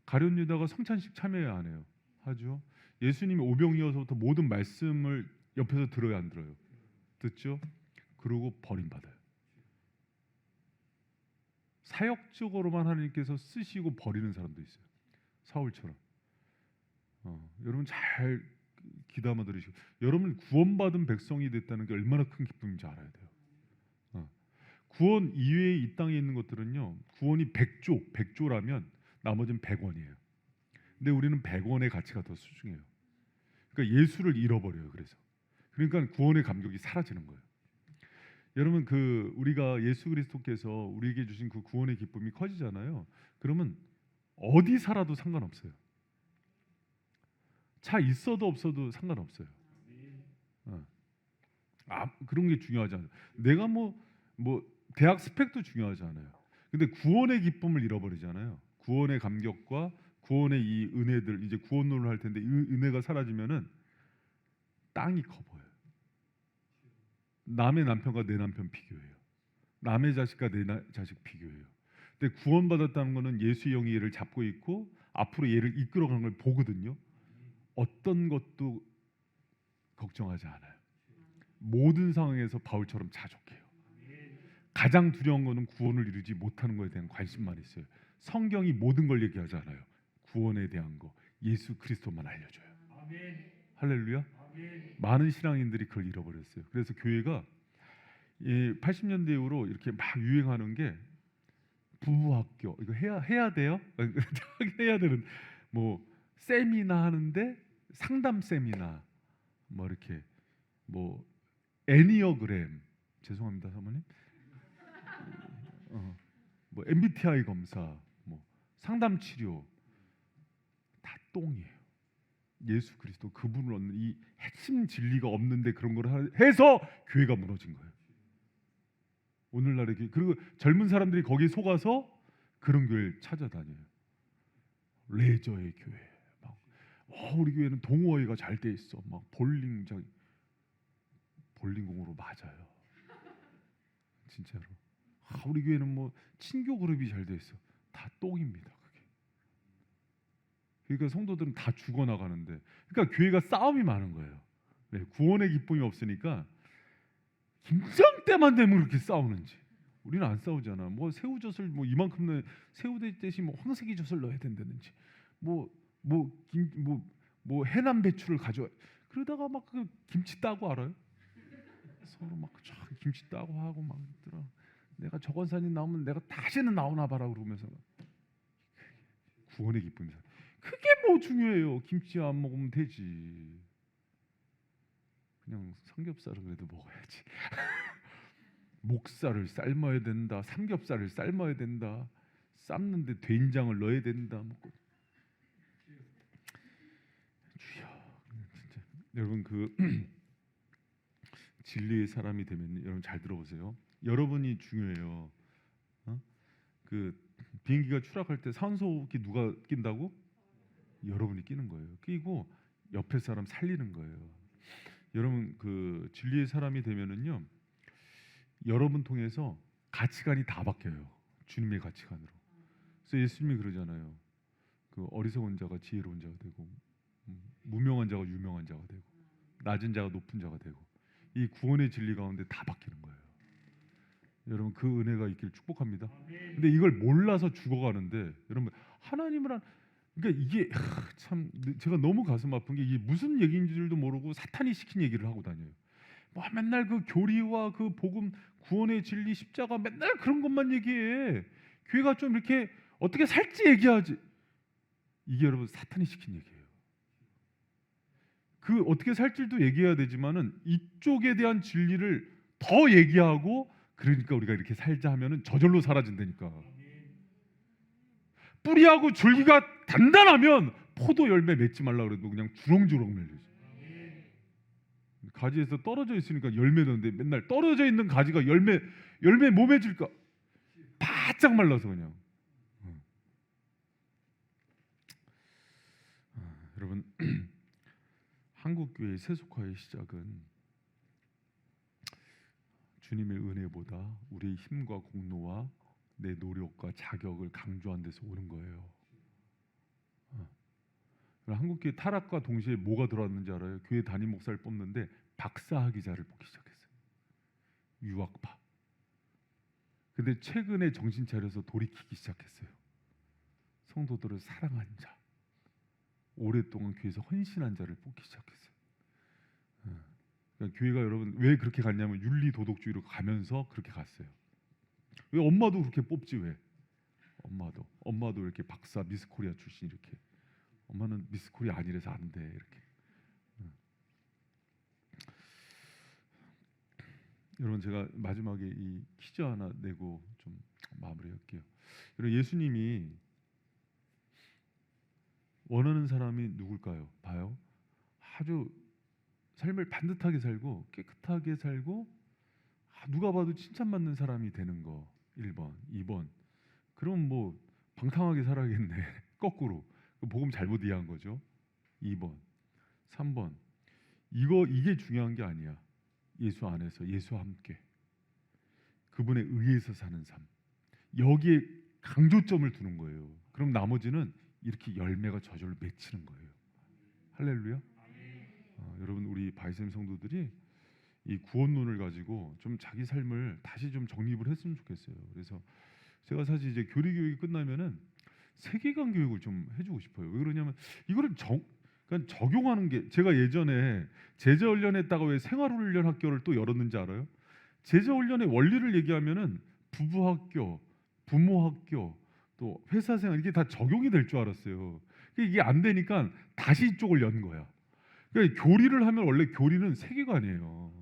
가룟 유다가 성찬식 참여해야 안 해요? 하죠. 예수님이 오병이어서부터 모든 말씀을 옆에서 들어야 안 들어요? 듣죠. 그리고 버림받아요. 사역적으로만 하나님께서 쓰시고 버리는 사람도 있어요. 사울처럼. 여러분 잘 귀담아 들으시고, 여러분 구원받은 백성이 됐다는 게 얼마나 큰 기쁨인지 알아야 돼요. 구원 이외에 이 땅에 있는 것들은요, 구원이 100조라면 나머지는 100원이에요. 근데 우리는 100원의 가치가 더 소중해요. 그러니까 예수를 잃어버려요. 그러니까 구원의 감격이 사라지는 거예요. 여러분, 우리가 예수 그리스도께서 우리에게 주신 그 구원의 기쁨이 커지잖아요. 그러면 어디 살아도 상관없어요. 차 있어도 없어도 상관없어요. 그런 게 중요하지 않아요. 내가 뭐 대학 스펙도 중요하지 않아요. 근데 구원의 기쁨을 잃어버리잖아요. 구원의 감격과 구원의 이 은혜들, 이제 구원론을 할 텐데 이 은혜가 사라지면은 땅이 커 보여요. 남의 남편과 내 남편 비교해요. 남의 자식과 내 자식 비교해요. 근데 구원받았다는 것은 예수의 영이 얘를 잡고 있고 앞으로 얘를 이끌어가는 걸 보거든요. 어떤 것도 걱정하지 않아요. 모든 상황에서 바울처럼 자족해요. 가장 두려운 것은 구원을 이루지 못하는 것에 대한 관심만 있어요. 성경이 모든 걸 얘기하지 않아요. 구원에 대한 거, 예수 그리스도만 알려줘요. 할렐루야. 많은 신앙인들이 그걸 잃어버렸어요. 그래서 교회가 80년대 이후로 이렇게 막 유행하는 게 부부학교, 이거 해야 돼요? 해야 되는 뭐 세미나 하는데 상담 세미나, 뭐 이렇게 뭐 애니어그램, 죄송합니다 사모님, 뭐 MBTI 검사, 뭐 상담 치료, 다 똥이에요. 예수 그리스도 그분을 얻는 이 핵심 진리가 없는데 그런 걸 해서 교회가 무너진 거예요. 오늘날의 교회. 그리고 젊은 사람들이 거기에 속아서 그런 교회를 찾아다녀요. 레저의 교회. 우리 교회는 동호회가 잘 돼 있어. 막 볼링공으로 맞아요. 진짜로. 우리 교회는 뭐 친교 그룹이 잘 돼 있어. 다 똥입니다. 그게. 그러니까 성도들은 다 죽어나가는데, 그러니까 교회가 싸움이 많은 거예요. 네, 구원의 기쁨이 없으니까 김장 때만 되면 그렇게 싸우는지. 우리는 안 싸우잖아. 뭐 새우젓을 뭐 이만큼 넣어, 새우 대신 뭐 황새기 젓을 넣어야 된다든지, 뭐 해남 배추를 가져와. 그러다가 막 그 김치 따고 알아요? 서로 막 김치 따고 하고 막 있더라. 내가 저건 사진 나오면 내가 다시는 나오나 봐라 그러면서. 구원의 기쁨이다. 그게 뭐 중요해요. 김치 안 먹으면 되지. 그냥 삼겹살은 그래도 먹어야지. 목살을 삶아야 된다. 삼겹살을 삶아야 된다. 삶는데 된장을 넣어야 된다. 주여, 진짜 여러분 진리의 사람이 되면 여러분 잘 들어보세요. 여러분이 중요해요. 그 비행기가 추락할 때 산소호흡기 누가 낀다고? 여러분이 끼는 거예요. 끼고 옆에 사람 살리는 거예요. 여러분 진리의 사람이 되면은요, 여러분 통해서 가치관이 다 바뀌어요. 주님의 가치관으로. 그래서 예수님이 그러잖아요. 그 어리석은 자가 지혜로운 자가 되고, 무명한 자가 유명한 자가 되고, 낮은 자가 높은 자가 되고, 이 구원의 진리 가운데 다 바뀌는 거예요. 여러분 그 은혜가 있기를 축복합니다. 근데 이걸 몰라서 죽어가는데, 여러분 하나님을 그러니까 이게 참 제가 너무 가슴 아픈 게, 이게 무슨 얘기인지도 모르고 사탄이 시킨 얘기를 하고 다녀요. 뭐 맨날 그 교리와 그 복음, 구원의 진리, 십자가 맨날 그런 것만 얘기해. 교회가 좀 이렇게 어떻게 살지 얘기하지. 이게 여러분 사탄이 시킨 얘기예요. 그 어떻게 살지도 얘기해야 되지만은 이쪽에 대한 진리를 더 얘기하고, 그러니까 우리가 이렇게 살자 하면은 저절로 사라진다니까. 뿌리하고 줄기가 단단하면 포도 열매 맺지 말라 그래도 그냥 주렁주렁 맺지. 가지에서 떨어져 있으니까 열매 넣는데, 맨날 떨어져 있는 가지가 열매 뭐 맺을까? 바짝 말라서 그냥. 여러분 한국 교회의 세속화의 시작은 주님의 은혜보다 우리의 힘과 공로와 내 노력과 자격을 강조한 데서 오는 거예요. 한국 교회 타락과 동시에 뭐가 들어왔는지 알아요? 교회 담임 목사를 뽑는데 박사학위자를 뽑기 시작했어요. 유학파. 근데 최근에 정신 차려서 돌이키기 시작했어요. 성도들을 사랑한 자, 오랫동안 교회에서 헌신한 자를 뽑기 시작했어요. 그러니까 교회가 여러분 왜 그렇게 갔냐면 윤리 도덕주의로 가면서 그렇게 갔어요. 왜 엄마도 그렇게 뽑지 왜? 엄마도 이렇게 박사 미스 코리아 출신 이렇게. 엄마는 미스 코리아 아니라서 안 돼 이렇게. 여러분 제가 마지막에 이 퀴즈 하나 내고 좀 마무리할게요. 여러분 예수님이 원하는 사람이 누굴까요? 봐요. 아주 삶을 반듯하게 살고 깨끗하게 살고 누가 봐도 칭찬받는 사람이 되는 거 1번, 2번. 그럼 뭐 방탕하게 살아야겠네. 거꾸로 복음 잘못 이해한 거죠. 2번, 3번. 이게 중요한 게 아니야. 예수 안에서 예수와 함께 그분에 의해서 사는 삶. 여기에 강조점을 두는 거예요. 그럼 나머지는 이렇게 열매가 저절로 맺히는 거예요. 할렐루야. 여러분 우리 바이샘 성도들이 이 구원론을 가지고 좀 자기 삶을 다시 좀 정립을 했으면 좋겠어요. 그래서 제가 사실 이제 교리 교육이 끝나면은 세계관 교육을 좀 해주고 싶어요. 왜 그러냐면 이거를 그러니까 적용하는 게 제가 예전에 제자훈련했다가 왜 생활훈련 학교를 또 열었는지 알아요? 제자훈련의 원리를 얘기하면은 부부학교, 부모학교, 또 회사생활 이게 다 적용이 될 줄 알았어요. 이게 안 되니까 다시 이쪽을 연 거야. 그러니까 교리를 하면 원래 교리는 세계관이에요.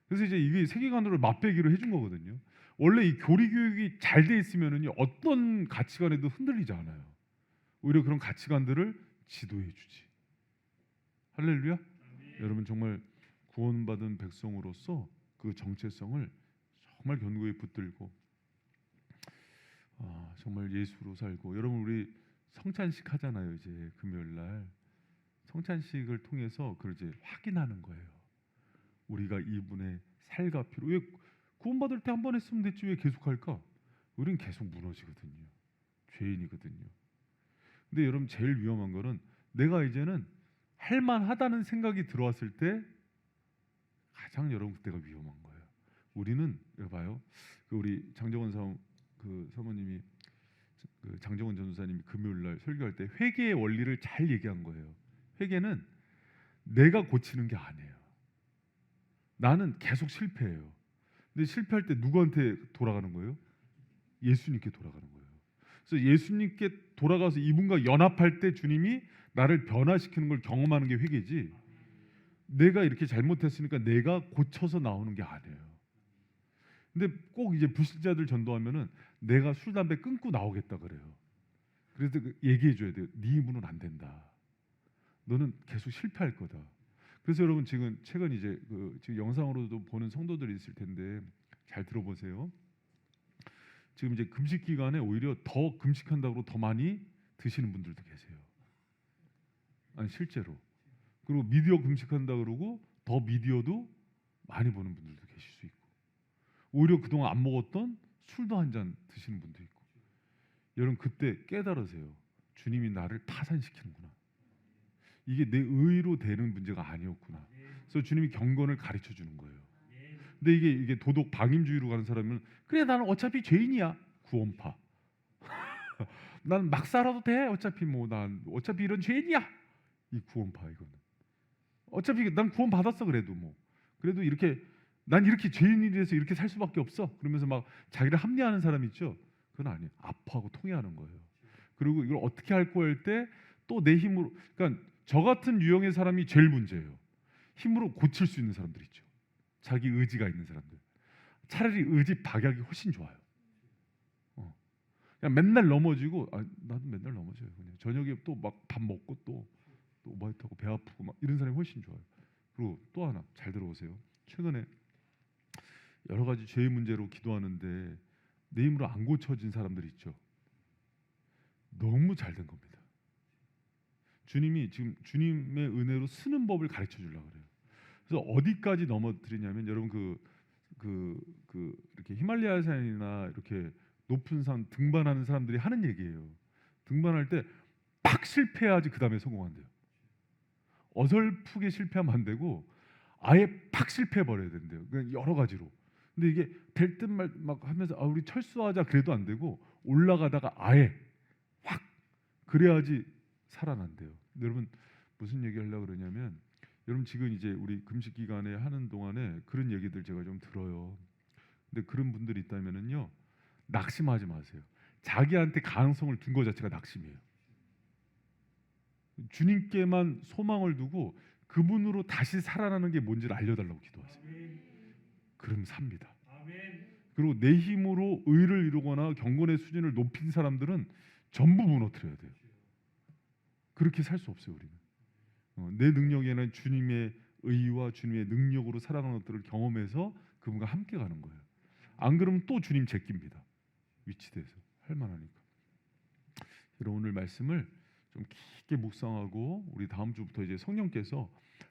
그래서 이제 이게 세계관으로 맛배기로 해준 거거든요. 원래 이 교리 교육이 잘 돼 있으면은요 어떤 가치관에도 흔들리지 않아요. 오히려 그런 가치관들을 지도해 주지. 할렐루야. 여러분 정말 구원받은 백성으로서 그 정체성을 정말 견고히 붙들고 정말 예수로 살고. 여러분 우리 성찬식 하잖아요. 이제 금요일 날 성찬식을 통해서 그걸 이제 확인하는 거예요. 우리가 이분의 살과 피로. 왜 구원받을 때 한 번 했으면 됐지 왜 계속할까? 우리는 계속 무너지거든요. 죄인이거든요. 근데 여러분 제일 위험한 거는 내가 이제는 할만하다는 생각이 들어왔을 때 가장 여러분 그때가 위험한 거예요. 우리는 봐요. 우리 장정원 사모님이 장정원 전도사님이 금요일 날 설교할 때 회개의 원리를 잘 얘기한 거예요. 회개는 내가 고치는 게 아니에요. 나는 계속 실패해요. 근데 실패할 때 누구한테 돌아가는 거예요? 예수님께 돌아가는 거예요. 그래서 예수님께 돌아가서 이분과 연합할 때 주님이 나를 변화시키는 걸 경험하는 게 회개지. 내가 이렇게 잘못했으니까 내가 고쳐서 나오는 게 아니에요. 근데 꼭 이제 불신자들 전도하면은 내가 술 담배 끊고 나오겠다 그래요. 그래서 얘기해 줘야 돼요. 네 힘으로는 안 된다. 너는 계속 실패할 거다. 그래서 여러분 지금 최근 이제 지금 영상으로도 보는 성도들이 있을 텐데 잘 들어보세요. 지금 이제 금식 기간에 오히려 더 금식한다고 더 많이 드시는 분들도 계세요. 아니 실제로. 그리고 미디어 금식한다 그러고 더 미디어도 많이 보는 분들도 계실 수 있고. 오히려 그동안 안 먹었던 술도 한 잔 드시는 분도 있고. 여러분 그때 깨달으세요. 주님이 나를 파산시키는구나. 이게 내 의로 되는 문제가 아니었구나. 그래서 주님이 경건을 가르쳐 주는 거예요. 근데 이게 도덕 방임주의로 가는 사람은 그래 나는 어차피 죄인이야. 구원파. 난 막 살아도 돼. 어차피 난 어차피 이런 죄인이야. 이 구원파 이거는. 어차피 난 구원 받았어 그래도 그래도 이렇게 난 이렇게 죄인이 돼서 이렇게 살 수밖에 없어. 그러면서 막 자기를 합리화하는 사람 있죠. 그건 아니에요. 아파하고 통회하는 거예요. 그리고 이걸 어떻게 할 거일 때 또 내 힘으로. 그러니까 저 같은 유형의 사람이 제일 문제예요. 힘으로 고칠 수 있는 사람들 있죠. 자기 의지가 있는 사람들. 차라리 의지 박약이 훨씬 좋아요. 그냥 맨날 넘어지고 나도 맨날 넘어져요. 그냥 저녁에 또 막 밥 먹고 또 오바이트하고 배 아프고 막 이런 사람이 훨씬 좋아요. 그리고 또 하나 잘 들어보세요. 최근에 여러 가지 죄의 문제로 기도하는데 내 힘으로 안 고쳐진 사람들이 있죠. 너무 잘 된 겁니다. 주님이 지금 주님의 은혜로 쓰는 법을 가르쳐 주려고 그래요. 그래서 어디까지 넘어뜨리냐면 여러분 이렇게 히말라야 산이나 이렇게 높은 산 등반하는 사람들이 하는 얘기예요. 등반할 때 팍 실패해야지 그 다음에 성공한대요. 어설프게 실패하면 안 되고 아예 팍 실패해 버려야 된대요. 그냥 여러 가지로. 근데 이게 될 듯 말 막 하면서 우리 철수하자 그래도 안 되고 올라가다가 아예 확 그래야지 살아난대요. 근데 여러분 무슨 얘기 하려고 그러냐면 여러분 지금 이제 우리 금식 기간에 하는 동안에 그런 얘기들 제가 좀 들어요. 근데 그런 분들이 있다면은요 낙심하지 마세요. 자기한테 가능성을 둔 것 자체가 낙심이에요. 주님께만 소망을 두고 그분으로 다시 살아나는 게 뭔지를 알려달라고 기도하세요. 그럼 삽니다. 그리고 내 힘으로 의를 이루거나 경건의 수준을 높인 사람들은 전부 무너뜨려야 돼요. 그렇게 살 수 없어요. 우리는 내 능력에는 주님의 의와 주님의 능력으로 살아가는 것들을 경험해서 그분과 함께 가는 거예요. 안 그러면 또 주님 제낍니다. 위치돼서 할 만하니까. 여러분 오늘 말씀을 좀 깊게 묵상하고 우리 다음 주부터 이제 성령께서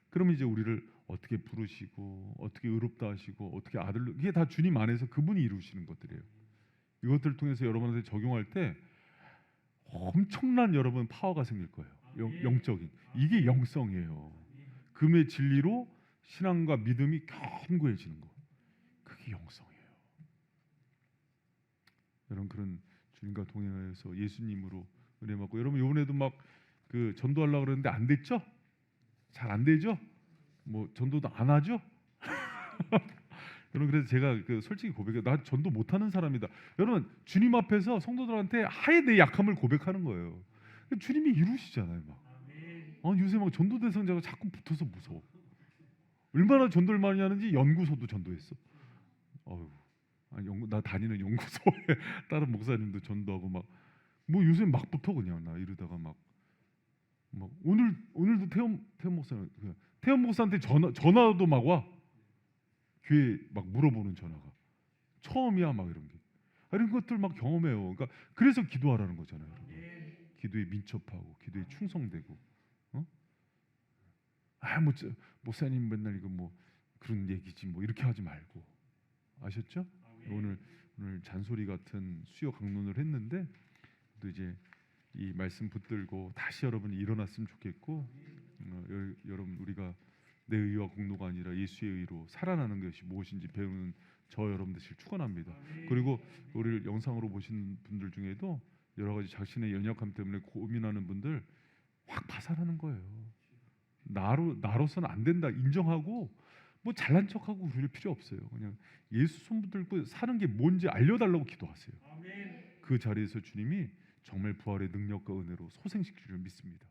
그러면 이제 우리를 어떻게 부르시고 어떻게 의롭다 하시고 어떻게 아들로 이게 다 주님 안에서 그분이 이루시는 것들이에요. 이것들을 통해서 여러분한테 적용할 때 엄청난 여러분 파워가 생길 거예요. 영적인 이게 영성이에요. 금의 진리로 신앙과 믿음이 견고해지는 거. 그게 영성이에요. 여러분 그런 주님과 동행하여서 예수님으로 은혜 받고 여러분 이번에도 막 그 전도하려고 그러는데 안 됐죠? 잘 안 되죠? 뭐 전도도 안 하죠? 여러분 그래서 제가 그 솔직히 고백해요. 나 전도 못하는 사람이다. 여러분 주님 앞에서 성도들한테 하에 내 약함을 고백하는 거예요. 주님이 이루시잖아요. 막 요새 막 전도 대상자가 자꾸 붙어서 무서워. 얼마나 전도를 많이 하는지 연구소도 전도했어. 나 다니는 연구소에 다른 목사님도 전도하고 막 뭐 요새 막 붙어 그냥 나 이러다가 막 오늘도 태원 목사한테 전화도 막 와. 교회 막 물어보는 전화가 처음이야 막 이런 게 이런 것들 막 경험해요. 그러니까 그래서 기도하라는 거잖아요. 여러분. 기도에 민첩하고 기도에 충성되고 목사님 맨날 이거 뭐 그런 얘기지 뭐 이렇게 하지 말고 아셨죠? 오늘 잔소리 같은 수요 강론을 했는데 또 이제 이 말씀 붙들고 다시 여러분이 일어났으면 좋겠고 여러분 우리가 내 의와 공로가 아니라 예수의 의로 살아나는 것이 무엇인지 배우는 저 여러분들 축원합니다. 그리고 우리를 영상으로 보시는 분들 중에도 여러 가지 자신의 연약함 때문에 고민하는 분들 확 파산하는 거예요. 나로서는 안 된다 인정하고 뭐 잘난 척하고 그럴 필요 없어요. 그냥 예수 손 붙들고 사는 게 뭔지 알려달라고 기도하세요. 그 자리에서 주님이 정말 부활의 능력과 은혜로 소생시킬 줄 믿습니다.